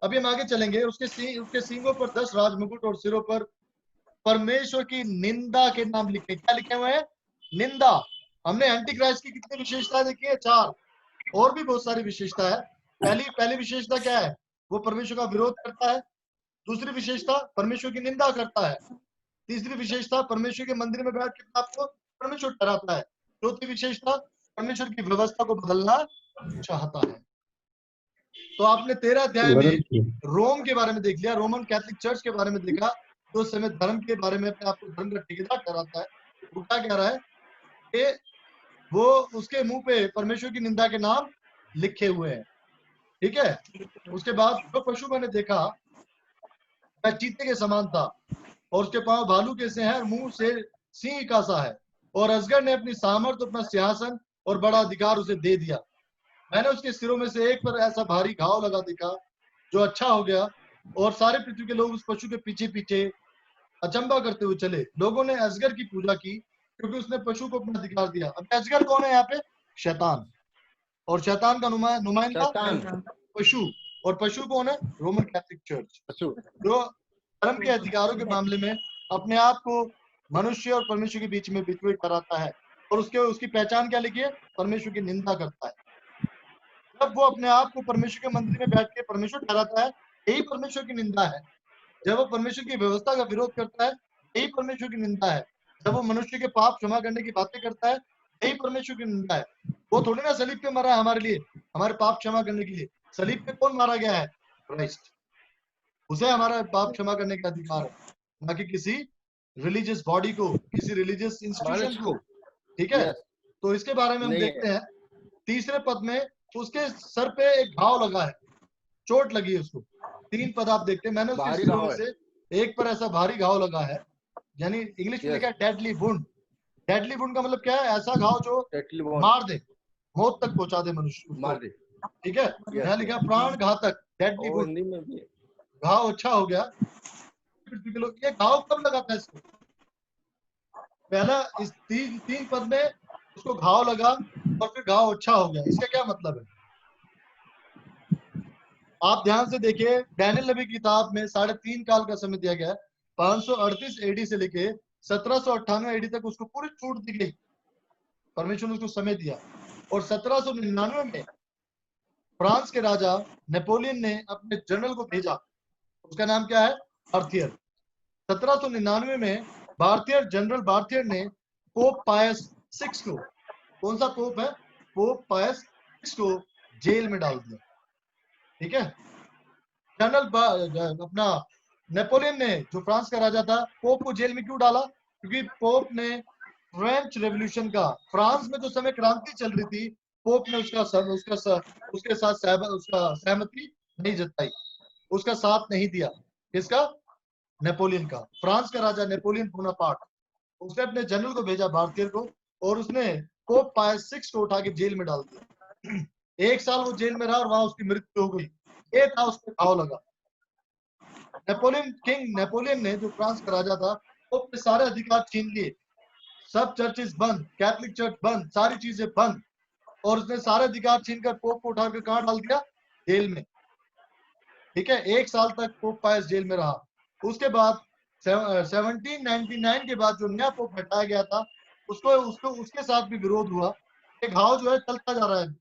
अभी हम आगे चलेंगे। उसके सींगों पर 10 राजमुकुट और सिरों पर परमेश्वर की निंदा के नाम लिखे। क्या लिखे हुए हैं? निंदा। हमने एंटी क्राइस्ट की कितनी विशेषता देखी है? 4। और भी बहुत सारी विशेषता है। पहली विशेषता क्या है? वो परमेश्वर का विरोध करता है। दूसरी विशेषता, परमेश्वर की निंदा करता है। तीसरी विशेषता, परमेश्वर के मंदिर में बैठ के आपको परमेश्वर ठहराता है। चौथी विशेषता, परमेश्वर की व्यवस्था को बदलना चाहता है। तो आपने 13 अध्याय में रोम के बारे में देख लिया, रोमन कैथोलिक चर्च के बारे में देखा, तो उस समय धर्म के बारे में आपको धर्म का ठेकेदार ठहराता है। वो क्या कह रहा है कि वो उसके मुंह पे परमेश्वर की निंदा के नाम लिखे हुए हैं, ठीक है। उसके बाद जो पशु मैंने देखा वह चीते के समान था और उसके पांव भालू के से हैं और मुंह से सिंह का सा है। और अजगर ने अपनी सामर्थ, अपना सिंहासन और बड़ा अधिकार उसे दे दिया। मैंने उसके सिरों में से एक पर ऐसा भारी घाव लगा देखा जो अच्छा हो गया, और सारे पृथ्वी के लोग उस पशु के पीछे पीछे अचंभा करते हुए चले। लोगों ने अजगर की पूजा की क्योंकि उसने पशु को अपना अधिकार दिया। अब अजगर कौन है यहाँ पे? शैतान। और शैतान का नुमाइंदा पशु। और पशु कौन है? रोमन कैथोलिक चर्च, जो धर्म के अधिकारों के मामले में अपने आप को मनुष्य और परमेश्वर के बीच में बिचौलिया कराता है। और उसकी पहचान क्या लिखी है? परमेश्वर की निंदा करता है। जब वो अपने आप को परमेश्वर के मंदिर में बैठ के परमेश्वर ठहराता है, यही परमेश्वर की निंदा है। जब वो परमेश्वर की व्यवस्था का विरोध करता है, यही परमेश्वर की निंदा है। जब वो मनुष्य के पाप क्षमा करने की बातें करता है, यही परमेश्वर की निंदा है। वो थोड़ी ना सलीब पे मरा है हमारे लिए, हमारे पाप क्षमा करने के लिए। सलीब पे कौन मारा गया है? क्राइस्ट। उसे हमारा पाप क्षमा करने का अधिकार है, ना कि किसी रिलीजियस बॉडी को, किसी रिलीजियस इंस्टीट्यूशन को, ठीक है। तो इसके बारे में हम देखते हैं तीसरे पद में, उसके सर पे एक घाव लगा है, चोट लगी है उसको। 3 पद आप देखते हैं। मैंने उसके सिरों में से एक पर ऐसा भारी घाव लगा है यानी इंग्लिश में लिखा है डेडली वुंड। डेडली वुंड का मतलब क्या है? ऐसा घाव जो मार दे, मौत तक पहुंचा दे मनुष्य को, मार दे। ठीक है। यहाँ लिखा प्राण घातक, डेडली और वुंड, हिंदी में भी घाव अच्छा हो गया। ये घाव कब लगा था इसको? पहला इस तीन पद में उसको घाव लगा और फिर घाव अच्छा हो गया। इसका क्या मतलब है? आप ध्यान से देखिए, डैनियल नबी की किताब में 3.5 काल का समय दिया गया है। 538 एडी से लेके 1798 एडी तक उसको पूरी छूट दी गई, परमेश्वर ने उसको समय दिया। और 1799 में फ्रांस के राजा नेपोलियन ने अपने जनरल को भेजा, उसका नाम क्या है? बार्थियर। 1799 में जनरल बार्थियर ने पोप पायस 6 को, कौन सा पोप है? पोप पायस 6 को जेल में डाल दिया, ठीक है। जनरल अपना नेपोलियन ने, जो फ्रांस का राजा था, पोप को जेल में क्यों डाला? क्योंकि पोप ने फ्रेंच रेवोल्यूशन का, फ्रांस में जो समय क्रांति चल रही थी, पोप ने उसके साथ सहमति नहीं जताई, उसका साथ नहीं दिया। किसका? नेपोलियन का। फ्रांस का राजा नेपोलियन बोनापार्ट, उसने अपने जनरल को भेजा भारतीय को, और उसने पोप पायस 6 को उठा के जेल में डाल दिया। 1 साल वो जेल में रहा और वहां उसकी मृत्यु हो गई। ये था, उसको घाव लगा। नेपोलियन ने, जो फ्रांस का राजा था, पोप के सारे अधिकार छीन लिए, सब चर्चेस बंद, कैथोलिक चर्च बंद, सारी चीजें बंद, और उसने सारे अधिकार छीनकर पोप को उठाकर कहां डाल दिया? जेल में, ठीक है। 1 साल तक पोप पायस जेल में रहा। उसके बाद 1799 के बाद जो नया पोप हटाया गया था, उसके साथ भी विरोध हुआ। ये घाव जो है चलता जा रहा है,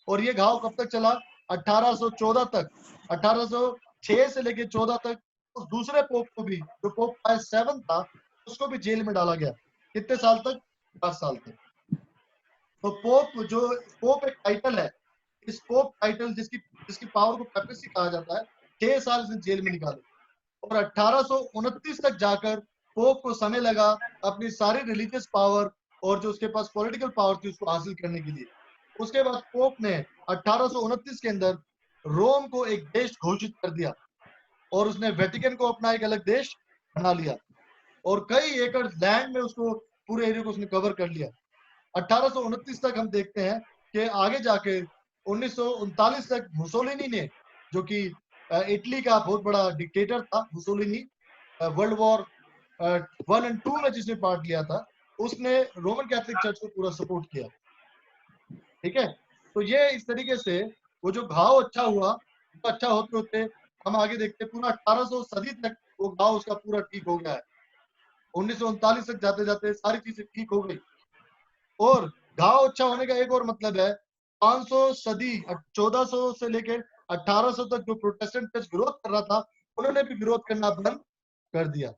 और ये घाव कब तक चला? 1814 तक। 1806 से लेके 14 तक उस दूसरे पोप को भी, जो पोप पायस 7 था, उसको भी जेल में डाला गया। कितने साल तक? 10 साल तक। तो पोप एक टाइटल है। इस पोप टाइटल, जिसकी पावर को पेपेसी कहा जाता है, 6 साल इसने जेल में निकाले, और 1829 तक जाकर पोप को समय लगा अपनी सारी रिलीजियस पावर और जो उसके पास पॉलिटिकल पावर थी उसको हासिल करने के लिए। उसके बाद पोप ने 1829 के अंदर रोम को एक देश घोषित कर दिया, और उसने वेटिकन को अपना एक अलग देश बना लिया, और कई एकड़ लैंड में उसको, पूरे एरिया को उसने कवर कर लिया। 1829 तक हम देखते हैं कि आगे जाके 1939 तक मुसोलिनी ने, जो कि इटली का बहुत बड़ा डिक्टेटर था, मुसोलिनी, वर्ल्ड वॉर 1 और 2 में जिसने पार्ट लिया था, उसने रोमन कैथोलिक चर्च को पूरा सपोर्ट किया, ठीक है। तो ये इस तरीके से वो जो घाव अच्छा हुआ, तो अच्छा होते होते हम आगे देखते हैं पूरा 1800 सदी तक वो घाव उसका पूरा ठीक हो गया है। 1939 तक जाते जाते सारी चीजें ठीक हो गई। और घाव अच्छा होने का एक और मतलब है, 500 सदी 1400 से लेकर 1800 तक जो प्रोटेस्टेंट चर्च विरोध कर रहा था, उन्होंने भी विरोध करना बंद कर दिया,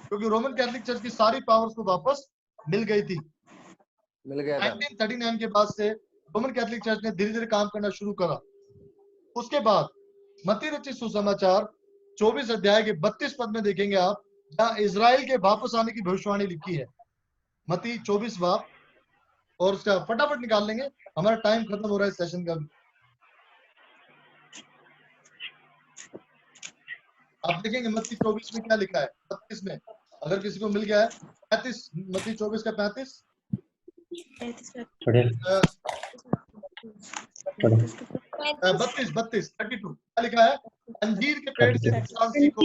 क्योंकि रोमन कैथोलिक चर्च की सारी पावर्स को वापस मिल गई थी। मिल गया था। 1939 के बाद से रोमन कैथोलिक चर्च ने धीरे धीरे काम करना शुरू करा। उसके बाद मत्ती रचित सुसमाचार 24 अध्याय के 32 पद में देखेंगे आप, जहां इजराइल के वापस आने की भविष्यवाणी लिखी है। मत्ती 24 बाब, और उसका फटाफट निकाल लेंगे, हमारा टाइम खत्म हो रहा है सेशन का भी। आप देखेंगे मत्ती 24 में क्या लिखा है, 32 में, अगर किसी को मिल गया है 35, मत्ती 24 का 35, 32 क्या लिखा है? अंजीर के पेड़ से दृष्टांत सीखो।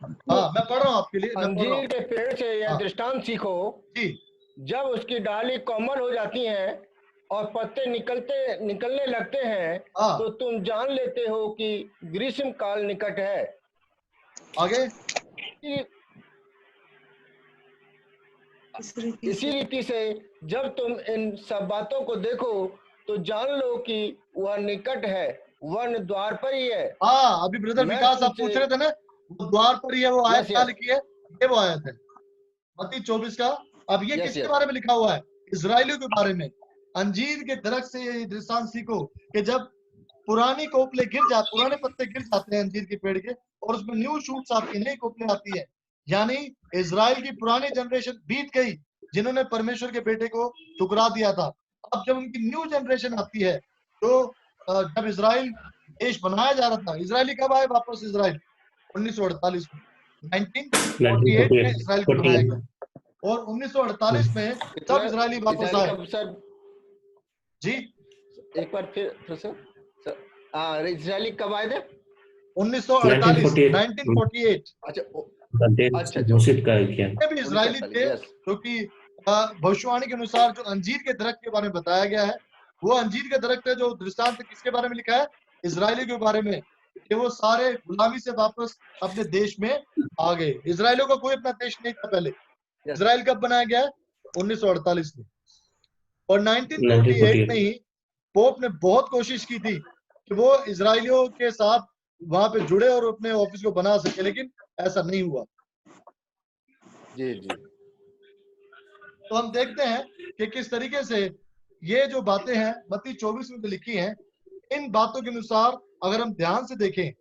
हाँ, मैं पढ़ रहा हूँ आपके लिए, मैं पढ़ रहा हूँ। अंजीर के पेड़ से यह हाँ। दृष्टांत सीखो, जी, जब उसकी डाली कोमल हो जाती हैं और पत्ते निकलने लगते हैं, हाँ, तो तुम जान लेते हो कि ग्रीष्म काल निकट है। आगे। इसी इसी रीति से जब तुम इन सब बातों को देखो तो जान लो कि वह निकट है, वह द्वार पर ही है। हाँ, अभी ब्रदर मैं विकास आप तुमसे- पूछ रहे थे ना, वो द्वार पर ही है, वो आयत Yes, क्या yes. लिखी है? ये वो आयत है मत्ती 24 का। अब ये Yes, किसके yes. बारे में लिखा हुआ है? इजराइलियों के बारे में। अंजीर के दरख्त से ये दृष्टांत सीखो कि जब पुराने पत्ते गिर जाते हैं अंजीर के पेड़ के, और उसमें न्यू शूट्स आती है, नई कोपलें आती है, यानी इजराइल की पुरानी जनरेशन बीत गई, जिन्होंने परमेश्वर के बेटे को ठुकरा दिया था। अब जब उनकी न्यू जनरेशन आती है, तो जब इजराइल देश बनाया जा रहा था, इजराइली कब आए वापस? इजराइल 1948 में। 1948 में इसराइल को बनाया गया और 1948 में सब इसराइली वापस आए। सर जी एक बार फिर सर इसराइली कब आए थे? 1948 1948। अच्छा घोषित कर दिया। भी इसराइली थे, क्योंकि भविष्यवाणी के अनुसार जो अंजीर के दरख्त के बारे में बताया गया है, वो अंजीर का दरख्त है जो दृष्टांत किसके बारे में लिखा है? इजरायली के बारे में, कि वो सारे गुलामी से वापस अपने देश में आ गए। इजरायलियों का कोई अपना देश नहीं था पहले। इजराइल कब बनाया गया? 1948 में। और 1948 में ही पोप ने बहुत कोशिश की थी कि वो इजरायलियों के साथ वहां पे जुड़े और अपने ऑफिस को बना सके, लेकिन ऐसा नहीं हुआ। जी जी। तो हम देखते हैं कि किस तरीके से ये जो बातें हैं मत्ती 24 में लिखी हैं, इन बातों के अनुसार अगर हम ध्यान से देखें,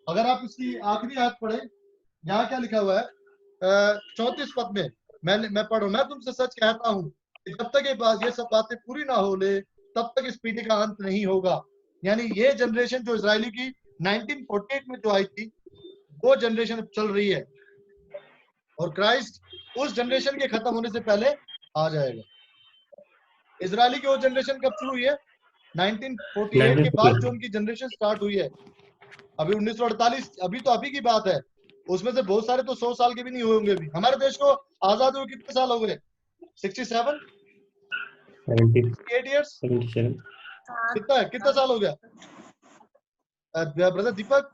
अगर आप इसकी आखिरी आयत पढ़े, यहाँ क्या लिखा हुआ है 34 पद में, मैं पढ़ूं, मैं तुमसे सच कहता हूं कि जब तक ये सब बातें पूरी ना हो ले तब तक इस पीढ़ी का अंत नहीं होगा। यानी ये जनरेशन जो इजरायली की 1948 में जो आई थी, वो जनरेशन अब चल रही है और क्राइस्ट उस जनरेशन के खत्म होने से पहले आ जाएगा। इजरायली की वो जनरेशन कब शुरू हुई है? 1948 के बाद जो उनकी जनरेशन स्टार्ट हुई है। अभी 1948 अभी तो अभी की बात है, उसमें से बहुत सारे तो 100 साल के भी नहीं हुए होंगे। अभी हमारे देश को आजाद हुए कितने साल हो गए? 67 78 इयर्स, कितना साल हो गया ब्रदर दीपक?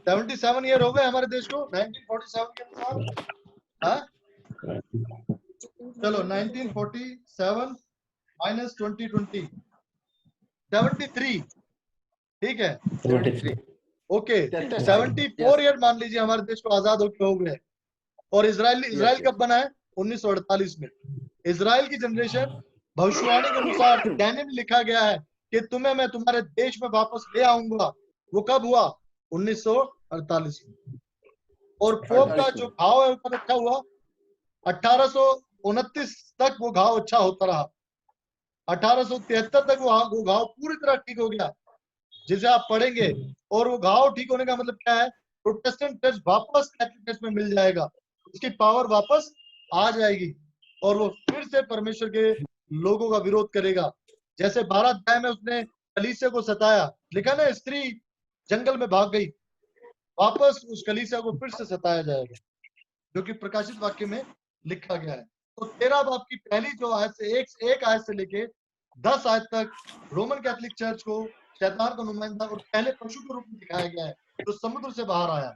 77 ईयर हो गए हमारे देश को 1947 के अनुसार। चलो 1947 माइनस 2020 73, ठीक है, 73 ओके 74 ईयर मान लीजिए हमारे देश को आजाद होकर हो गए। और इजराइल कब बना है? 1948 में। इजराइल की जनरेशन भविष्यवाणी के अनुसार डैनियल में लिखा गया है कि तुम्हें मैं तुम्हारे देश में वापस ले आऊंगा। वो कब हुआ? 1948 में। और पोप का जो घाव है वो कब अच्छा हुआ? 1829 तक वो घाव अच्छा होता रहा। 1873 तक वो घाव पूरी तरह ठीक हो गया, जिसे आप पढ़ेंगे। और वो घाव ठीक होने का मतलब क्या है? प्रोटेस्टेंट चर्च वापस कैथोलिक चर्च में मिल जाएगा, उसकी पावर वापस आ जाएगी और वो फिर से परमेश्वर के लोगों का विरोध करेगा। जैसे 12 अध्याय में उसने कलीसिया को सताया, लिखा ना, स्त्री जंगल में भाग गई, वापस उस कलीसिया को फिर से सताया जाएगा, जो कि प्रकाशित वाक्य में लिखा गया है। तो 13 बाब की पहली जो आयत से एक आयत से लेके 10 आयत तक रोमन कैथोलिक चर्च को शैतान का नुमाइंदा और पहले पशु के रूप में दिखाया गया है, जो समुद्र से बाहर आया।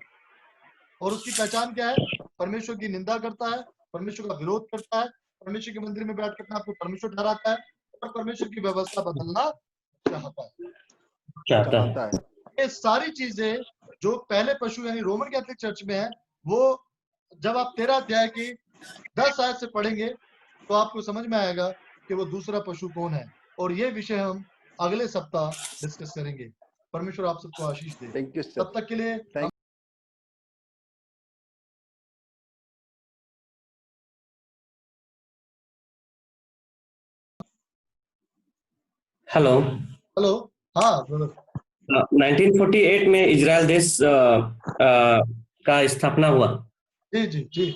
और उसकी पहचान क्या है? परमेश्वर की निंदा करता है, परमेश्वर का विरोध करता है, परमेश्वर के मंदिर में बैठकर अपने आपको परमेश्वर ठहराता है और परमेश्वर की व्यवस्था बदलना चाहता है। ये सारी चीजें जो पहले पशु यानी रोमन कैथोलिक चर्च में है, वो जब आप 13 अध्याय की 10 आयत से पढ़ेंगे तो आपको समझ में आएगा कि वो दूसरा पशु कौन है। और ये विषय हम अगले सप्ताह डिस्कस करेंगे। परमेश्वर आप सबको आशीष दे। Thank you sir. तब तक के लिए हेलो हाँ 1948 में इजराइल देश का स्थापना हुआ। जी जी जी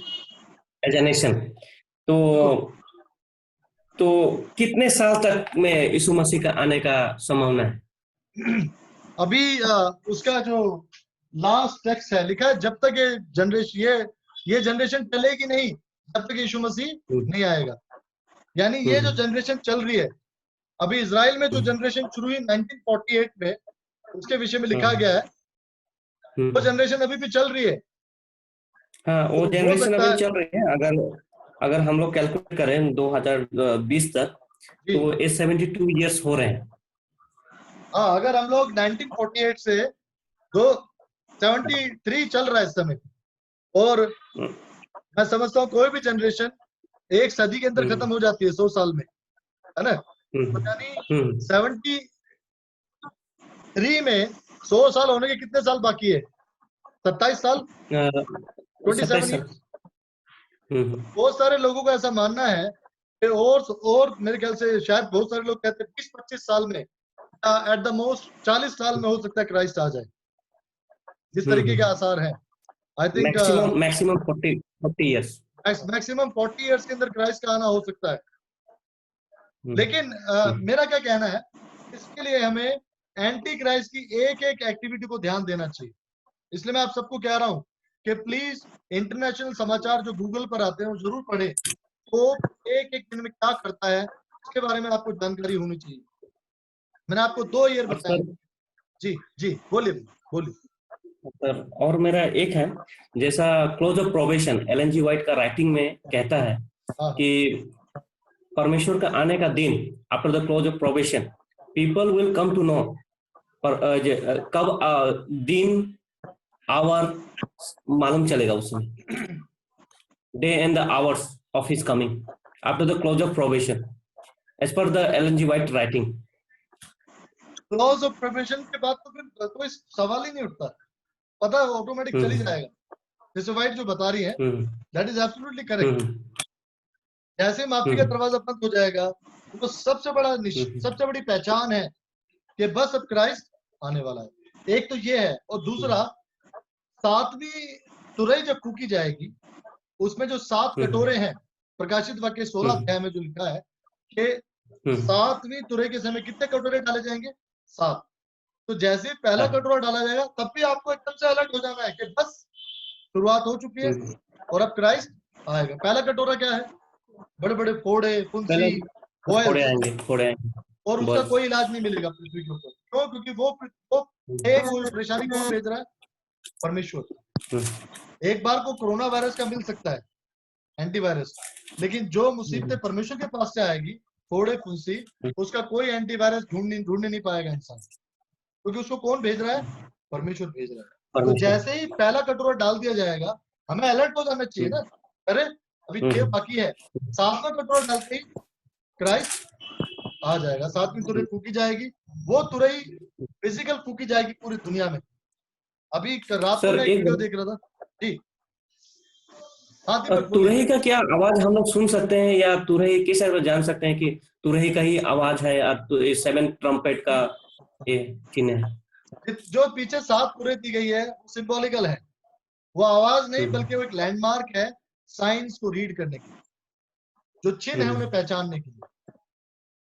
एज ए नेशन। तो कितने साल तक में यीशु मसीह का आने का संभावना है? अभी उसका जो लास्ट टेक्स्ट है लिखा है, जब तक ये जनरेशन चलेगी नहीं जब तक यीशु मसीह नहीं आएगा। यानी ये जो जनरेशन चल रही है अभी इजराइल में, जो जनरेशन शुरू हुई 1948 में, उसके विषय में लिखा गया है, वो जनरेशन अभी भी चल रही है। हाँ, वो जनरेशन अभी चल रही है। अगर हम लोग कैलकुलेट करें 2020 तक, तो ये 72 इयर्स हो रहे हैं। हाँ, अगर हम लोग 1948 से 73 चल रहा है इस समय, और मैं समझता हूँ कोई भी जनरेशन एक सदी के अंदर खत्म हो जाती है 100 साल में, है ना? तो यानी 73 में 100 साल होने के कितने साल बाकी है? 27 साल, 27 ईयर्स। बहुत सारे लोगों का ऐसा मानना है कि और मेरे ख्याल से शायद बहुत सारे लोग कहते हैं 20-25 साल में एट द मोस्ट 40 साल में हो सकता है क्राइस्ट आ जाए, जिस तरीके के आसार हैं। I think maximum 40 years, maximum 40 years के अंदर क्राइस्ट का आना हो सकता है। लेकिन मेरा क्या कहना है, इसके लिए हमें एंटी क्राइस्ट की एक एक एक्टिविटी को ध्यान देना चाहिए। इसलिए मैं आप सबको कह रहा हूं कि प्लीज इंटरनेशनल समाचार जो गूगल पर आते हैं वो जरूर पढ़े। वो एक एक दिन में क्या करता है इसके बारे में आपको जानकारी होनी चाहिए। मैंने आपको 2 ईयर बताया। जी जी बोलिए बोलिए सर। और मेरा एक है, जैसा close of probation Ellen G White का राइटिंग में कहता है कि परमेश्वर का आने का दिन, after the close of probation people will come to know, पर कब दिन आवर मालूम चलेगा उसमें, day and the hours of his coming after the close of probation as per the Ellen G White writing. Close of probation के बाद तो फिर कोई सवाल ही नहीं उठता, पता है ऑटोमेटिक चली जाएगा। जैसे वाइट जो बता रही है दैट इज एब्सोल्युटली करेक्ट। जैसे माफी का दरवाजा बंद हो जाएगा तो सबसे बड़ी पहचान है कि बस अब क्राइस्ट आने वाला है। एक तो ये है, और दूसरा 7वीं तुरई जब फूकी जाएगी उसमें जो 7 कटोरे हैं, प्रकाशित वाक्य 16 अध्याय में जो लिखा है कि 7वीं तुरई के समय कितने कटोरे डाले जाएंगे? 7। तो जैसे ही पहला कटोरा डाला जाएगा तब भी आपको एकदम से अलर्ट हो जाना है कि बस शुरुआत हो चुकी है और अब क्राइस्ट आएगा। पहला कटोरा क्या है? बड़े बड़े फोड़े, फुंसी, और उसका कोई इलाज नहीं मिलेगा पृथ्वी के ऊपर। क्यों? क्योंकि वो परेशानी कौन भेज रहा है? परमेश्वर। एक बार को कोरोना वायरस का मिल सकता है एंटीवायरस, लेकिन जो मुसीबतें परमेश्वर के पास से आएगी, फोड़े फुंसी, उसका कोई एंटीवायरस ढूंढ नहीं पाएगा इंसान, क्योंकि उसको कौन भेज रहा है? परमेश्वर भेज रहा है। तो जैसे ही पहला कटोरा डाल दिया जाएगा हमें अलर्ट हो जाना चाहिए ना, अरे अभी 6 बाकी है। 7वां कटोरा डालते ही क्राइस्ट आ जाएगा। 7वीं तुरई फूकी जाएगी, वो तुरई फिजिकल फूकी जाएगी पूरी दुनिया में। अभी रात को मैं एक वीडियो देख रहा था जी। तुरही का क्या आवाज हम लोग सुन सकते हैं, या तुरही किस तरह जान सकते हैं कि तुरही का ही आवाज है या 7 ट्रम्पेट का ये चिन्ह है? जो पीछे 7 तुरही दी गई है वो सिंबॉलिकल है, वो आवाज नहीं बल्कि वो एक लैंडमार्क है साइंस को रीड करने के लिए, जो चिन्ह है उन्हें पहचानने के लिए।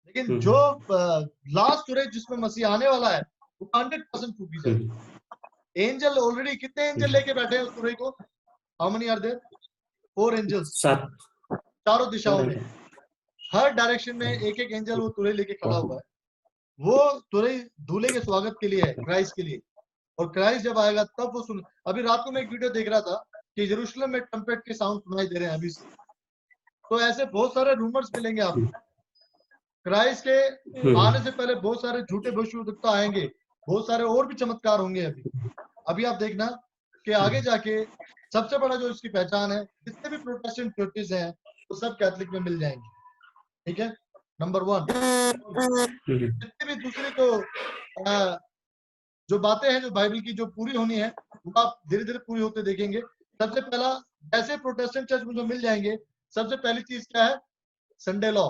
लेकिन जो लास्ट तुरही जिसमें मसीह आने वाला है वो 100% फूकी जाएगी। एंजल ऑलरेडी कितने एंजल लेके बैठे हैं उस तुरही को? How many are there? 4 angels. 7 चारों दिशाओं में, हर डायरेक्शन में एक एक एंजल वो तुरही लेके खड़ा हुआ है। वो तुरही दूल्हे के स्वागत के लिए है, क्राइस्ट के लिए। और क्राइस्ट जब आएगा तब वो सुन। अभी रात को मैं एक वीडियो देख रहा था कि यरूशलेम में ट्रम्पेट के साउंड सुनाई दे रहे हैं अभी से। तो ऐसे बहुत सारे रूमर्स मिलेंगे आपको। क्राइस्ट के आने से पहले बहुत सारे झूठे भविष्यवक्ता आएंगे, बहुत सारे और भी चमत्कार होंगे। अभी आप देखना कि आगे जाके सबसे बड़ा जो इसकी पहचान है, जितने भी प्रोटेस्टेंट चर्चेस हैं वो सब कैथोलिक में मिल जाएंगे। ठीक है, नंबर 1। जितनी भी दूसरी तो जो बातें हैं जो बाइबल की जो पूरी होनी है वो आप धीरे धीरे पूरी होते देखेंगे। सबसे पहला, ऐसे प्रोटेस्टेंट चर्च में जो मिल जाएंगे, सबसे पहली चीज क्या है? Sunday law.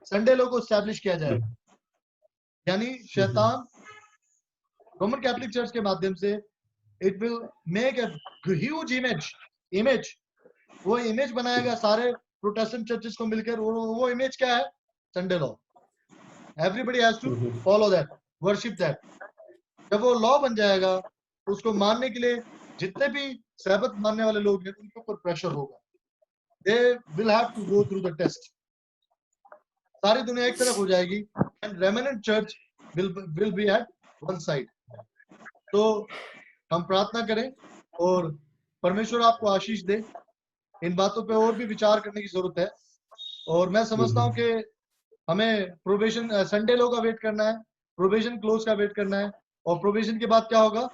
संडे लॉ को एस्टैब्लिश किया जाएगा, यानी शैतान रोमन कैथोलिक चर्च के माध्यम से it will make a huge image. वो इमेज बनाएगा सारे प्रोटेस्टेंट चर्चेस को मिलकर। वो इमेज क्या है? Sunday law. Everybody has to follow that, worship that. जब वो लॉ बन जाएगा उसको मानने के लिए जितने भी सैबत मानने वाले लोग हैं उनके ऊपर प्रेशर होगा। They will have to go through the test. सारी दुनिया एक तरफ हो जाएगी and remnant church will be at one side. तो हम प्रार्थना करें और परमेश्वर आपको आशीष दे। इन बातों पे और भी विचार करने की जरूरत है। और मैं समझता हूँ कि हमें प्रोबेशन संडे लॉ का वेट करना है, प्रोबेशन क्लोज का वेट करना है। और प्रोबेशन के बाद क्या होगा?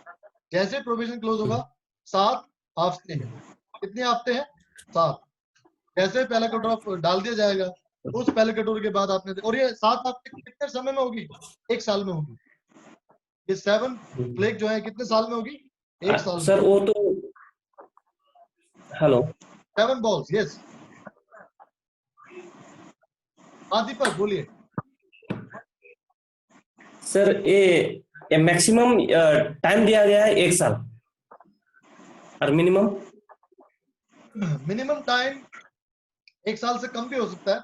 जैसे प्रोबेशन क्लोज होगा 7 हफ्ते हैं। कितने हफ्ते हैं? 7। जैसे पहला कटोरा डाल दिया जाएगा उस पहले कटोरे के बाद आपने, और ये 7 हफ्ते कितने समय में होगी? 1 साल में होगी। ये 7 प्लेग जो है कितने साल में होगी? 1 साल सर वो तो हेलो 7 बॉल्स। यस हाँ दीपक बोलिए। सर ये मैक्सिमम टाइम दिया गया है 1 साल और मिनिमम टाइम 1 साल से कम भी हो सकता है,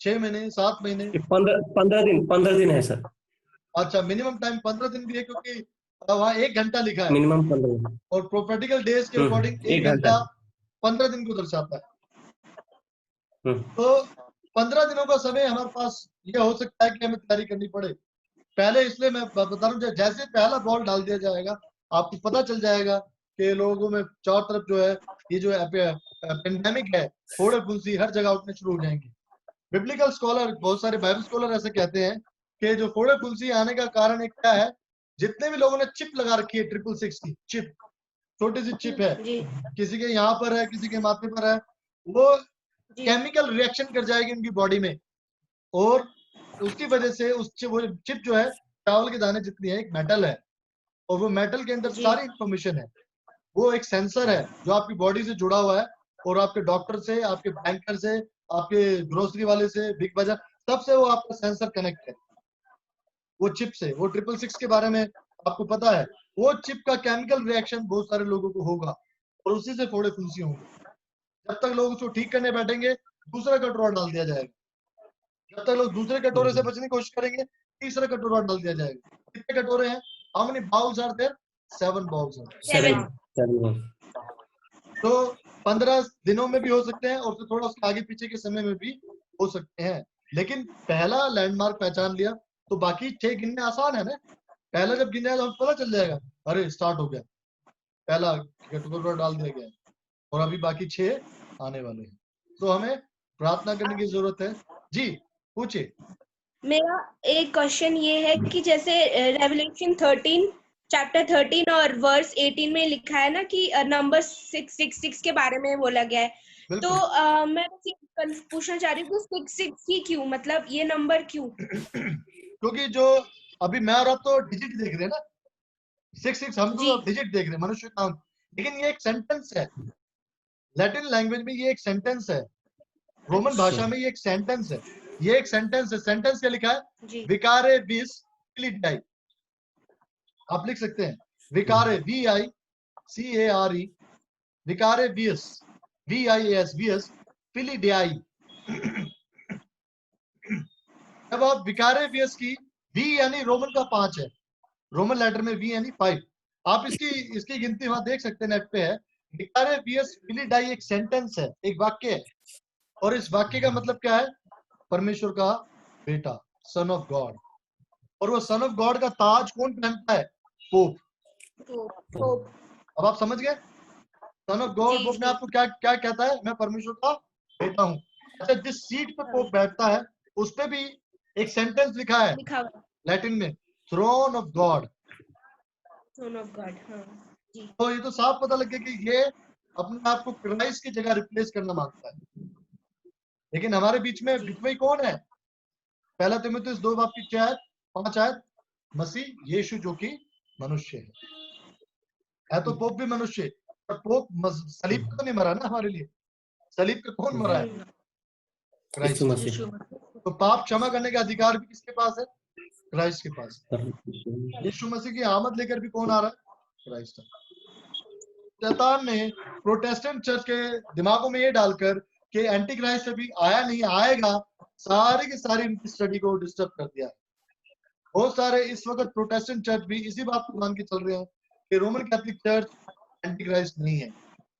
6 महीने 7 महीने 15 दिन है सर। अच्छा, मिनिमम टाइम 15 दिन भी है, क्योंकि वहाँ 1 घंटा लिखा है मिनिमम 15 दिन और प्रोफेटिकल डेज के अकॉर्डिंग 1 1 घंटा। घंटा 15 दिन को दर्शाता है। हम्म, तो 15 दिनों का समय हमारे पास ये हो सकता है कि हमें तैयारी करनी पड़े पहले, इसलिए मैं बता रहा हूँ, जैसे पहला बॉल डाल दिया जाएगा आपको पता चल जाएगा कि लोगों में चारों तरफ जो है ये जो पेंडेमिक है, फोड़े फुंसी हर जगह उठने शुरू हो जाएंगी। बिब्लिकल स्कॉलर, बहुत सारे बाइबल स्कॉलर ऐसे कहते हैं कि जो फोड़े फुंसी आने का कारण एक क्या है, जितने भी लोगों ने चिप लगा रखी है 666 की चिप, छोटी सी चिप है, किसी के यहाँ पर है, किसी के माथे पर है, वो केमिकल रिएक्शन कर जाएगी उनकी बॉडी में, और उसकी वजह से वो चिप जो है, चावल के दाने जितनी है, एक मेटल है, और वो मेटल के अंदर सारी इंफॉर्मेशन है। वो एक सेंसर है जो आपकी बॉडी से जुड़ा हुआ है, और आपके डॉक्टर से, आपके बैंकर से, आपके ग्रोसरी वाले से, बिग बाजार, सबसे वो आपका सेंसर कनेक्ट है वो चिप से। वो 666 के बारे में आपको पता है, वो चिप का केमिकल रिएक्शन बहुत सारे लोगों को होगा और उसी से फोड़े फुंसी होंगे। जब तक लोग उसको ठीक करने बैठेंगे, दूसरा कटोरा डाल दिया जाएगा। जब तक लोग दूसरे कटोरे से बचने की कोशिश करेंगे, तीसरा कटोरा डाल दिया जाएगा। कितने कटोरे हैं? How many bowls are there? 7 bowls हैं। 7 तो 15 दिनों में भी हो सकते हैं और फिर थोड़ा उसके आगे पीछे के समय में भी हो सकते हैं, लेकिन पहला लैंडमार्क पहचान लिया तो बाकी 6 गिनने आसान है ना। पहला जब गिन जाएगा तो पता चल जाएगा, अरे स्टार्ट हो गया, पहला कटोरा डाल दिया गया और अभी बाकी 6 आने वाले हैं। तो हमें प्रार्थना करने की जरूरत है। जी पूछिए। मेरा एक क्वेश्चन ये है कि जैसे रेवलेशन 13 चैप्टर 13 और वर्स 18 में लिखा है ना कि नंबर 666 के बारे में बोला गया है, तो मैं पूछना चाह रही हूँ 666 ही क्यों, मतलब ये नंबर क्यों? क्योंकि जो अभी मैं और आप तो डिजिट देख रहे हैं ना, 66 हम तो डिजिट देख रहे हैं, मनुष्य का, लेकिन ये एक सेंटेंस है। लैटिन लैंग्वेज में ये एक सेंटेंस है, रोमन भाषा में ये एक सेंटेंस है। ये एक सेंटेंस है। सेंटेंस क्या लिखा है? विकारे विस फिलिडाई। आप लिख सकते हैं विकारे VICARE, विकारे वियस VIAS फिलिडाई। जब आप विकारे वियस की, V यानी रोमन का 5 है, रोमन लेटर में V यानी 5। आप इसकी गिनती वहां देख सकते हैं, नेट पे है। विकारे वियस फिलिडाई एक सेंटेंस है, एक वाक्य है, और इस वाक्य का मतलब क्या है? परमेश्वर का बेटा, सन ऑफ गॉड। और वो सन ऑफ गॉड का ताज कौन पहनता है? पोप। अब आप समझ गए, सन ऑफ गॉड पोप ने आपको क्या क्या कहता है? मैं परमेश्वर का बेटा हूँ। अच्छा, जिस सीट पे पोप बैठता है उस पे भी एक सेंटेंस लिखा है लैटिन में, थ्रोन ऑफ गॉड। तो ये तो साफ पता लग गया कि ये अपने आप को क्राइस्ट की जगह रिप्लेस करना मांगता है। लेकिन हमारे बीच में बिचवई कौन है? पहला तिमुथियुस 2 बाब की 4-5 आयत, मसीह यीशु जो कि मनुष्य है तो पोप भी मनुष्य, पर पोप सलीब पे तो नहीं मरा ना हमारे लिए। सलीब पे कौन मरा है? क्राइस्ट। तो पाप क्षमा करने का अधिकार भी किसके पास है? क्राइस्ट के पास। यीशु मसीह की आमद लेकर भी कौन आ रहा है? क्राइस्ट। शैतान ने प्रोटेस्टेंट चर्च के दिमागों में ये डालकर कि एंटी क्राइस्ट अभी आया नहीं आएगा, सारी की सारी इनकी स्टडी को डिस्टर्ब कर दिया। बहुत सारे इस वक्त प्रोटेस्टेंट चर्च भी इसी बात को मान के चल रहे हैं कि Roman Catholic church anti Christ नहीं है।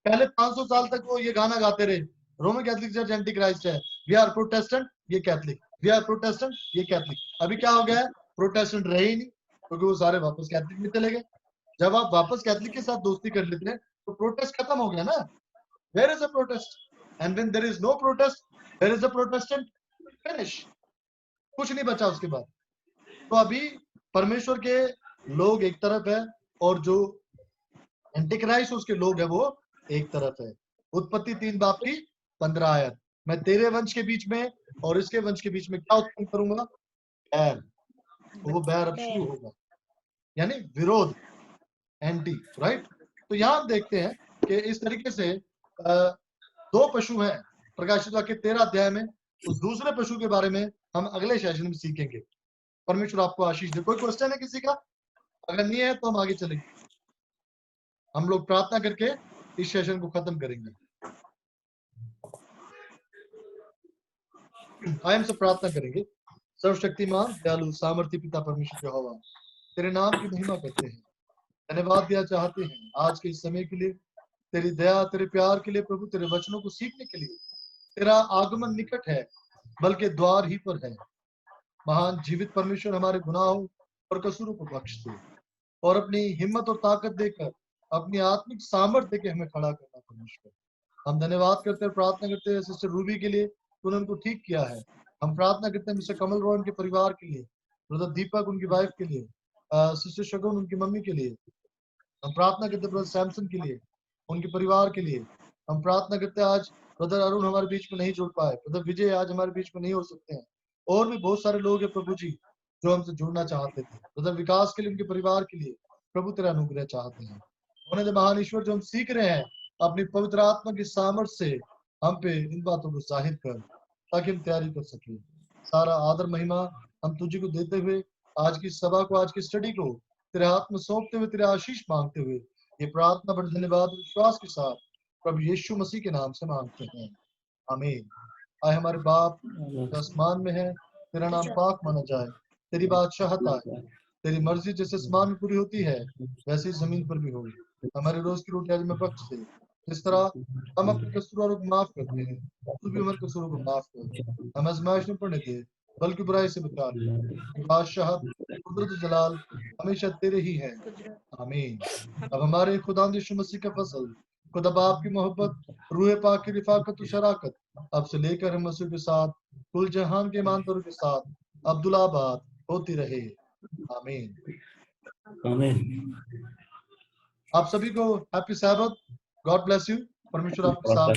पहले 500 साल तक वो ये गाना गाते रहे, Roman Catholic church anti Christ है, वी आर प्रोटेस्टेंट ये कैथलिक, वी आर प्रोटेस्टेंट ये कैथलिक। अभी क्या हो गया है? प्रोटेस्टेंट रहे ही नहीं, क्योंकि वो सारे वापस कैथलिक में चले गए। जब आप वापस कैथलिक के साथ दोस्ती कर लेते हैं तो प्रोटेस्ट खत्म हो गया ना। Where is a protest? And when there is no protest, where is a Protestant? Finish, कुछ नहीं बचा उसके बाद। तो अभी परमेश्वर के लोग एक तरफ है और जो एंटीक्राइस्ट उसके लोग है वो एक तरफ है। उत्पत्ति 3 बाब की 15 आयत, मैं तेरे वंश के बीच में और इसके वंश के बीच में क्या उत्पन्न करूंगा? बैर। वो बैर अब शुरू होगा, यानी विरोध, एंटी, राइट। तो यहां हम देखते हैं कि इस तरीके से 2 पशु हैं प्रकाशित वाक्य 13 अध्याय में। उस दूसरे पशु के बारे में हम अगले सेशन में सीखेंगे। परमेश्वर आपको आशीष दे। कोई क्वेश्चन है किसी का? अगर नहीं है तो हम आगे चलेंगे। हम लोग प्रार्थना करके इस सेशन को खत्म करेंगे। आइए हम सब प्रार्थना करेंगे। सर्वशक्तिमान दयालु सामर्थ्य पिता परमेश्वर यहोवा, तेरे नाम की महिमा करते हैं, धन्यवाद दिया चाहते हैं आज के इस समय के लिए, तेरी दया तेरे प्यार के लिए प्रभु, तेरे वचनों को सीखने के लिए। तेरा आगमन निकट है, बल्कि द्वार ही पर है। महान जीवित परमेश्वर, हमारे गुनाहों और कसूरों को बख्श दे और अपनी हिम्मत और ताकत देकर, अपनी आत्मिक सामर्थ्य देकर हमें खड़ा करना परमेश्वर। हम धन्यवाद करते हैं, प्रार्थना करते हैं सिस्टर रूबी के लिए, तूने उनको ठीक किया है। हम प्रार्थना करते हैं मिस्टर कमल रॉय उनके परिवार के लिए, ब्रदर दीपक उनकी वाइफ के लिए, सिस्टर शगुन उनकी मम्मी के लिए। हम प्रार्थना करते हैं ब्रदर सैमसन के लिए, उनके परिवार के लिए। हम प्रार्थना करते हैं आज ब्रदर अरुण हमारे बीच में नहीं जुड़ पाए, ब्रदर विजय आज हमारे बीच में नहीं हो सकते हैं, और भी बहुत सारे लोग हैं प्रभु जी जो हमसे जुड़ना चाहते थे। ब्रदर विकास के लिए, उनके परिवार के लिए प्रभु तेरा अनुग्रह चाहते हैं। होने दे महान ईश्वर, जो हम सीख रहे हैं अपनी पवित्र आत्मा की सामर्थ्य से हम पे इन बातों को जाहिर कर, ताकि हम तैयारी कर सके। सारा आदर महिमा हम तुझे को देते हुए आज की सभा को, आज की स्टडी को तेरे हाथ में सौंपते हुए, तेरे आशीष मांगते हुए, ये प्रार्थना बड़े धन्यवाद विश्वास के साथ प्रभु यीशु मसीह के नाम से मांगते हैं, आमीन। आए हमारे बाप जो आसमान में है, तेरा नाम पाक माना जाए, तेरी बादशाहत आए, तेरी मर्जी जैसे आसमान में पूरी होती है वैसे ही जमीन पर भी हो। हमारे रोज की रोटी आज में बख्श दे, जिस तरह हम अपने कसूरों को माफ करते हैं, तू भी हमारे कसूरों को माफ कर। हम आजमाइश में पड़ने दे, बल्कि बुराई से बचा ले। बादशाह कुदरत जलाल हमेशा तेरे ही है, आमीन। अब हमारे खुदा यीशु मसीह का फजल, खुदा बाप की मोहब्बत, रूह पाक की रिफाकत और शराकत अब से लेकर हम मसीह के साथ कुल जहान के ईमानदारों के साथ अब्दुल्लाबाद होती रहे, आमीन। आमीन। आप सभी को हैप्पी सैबत, गॉड ब्लेस यू, परमेश्वर आपके साथ।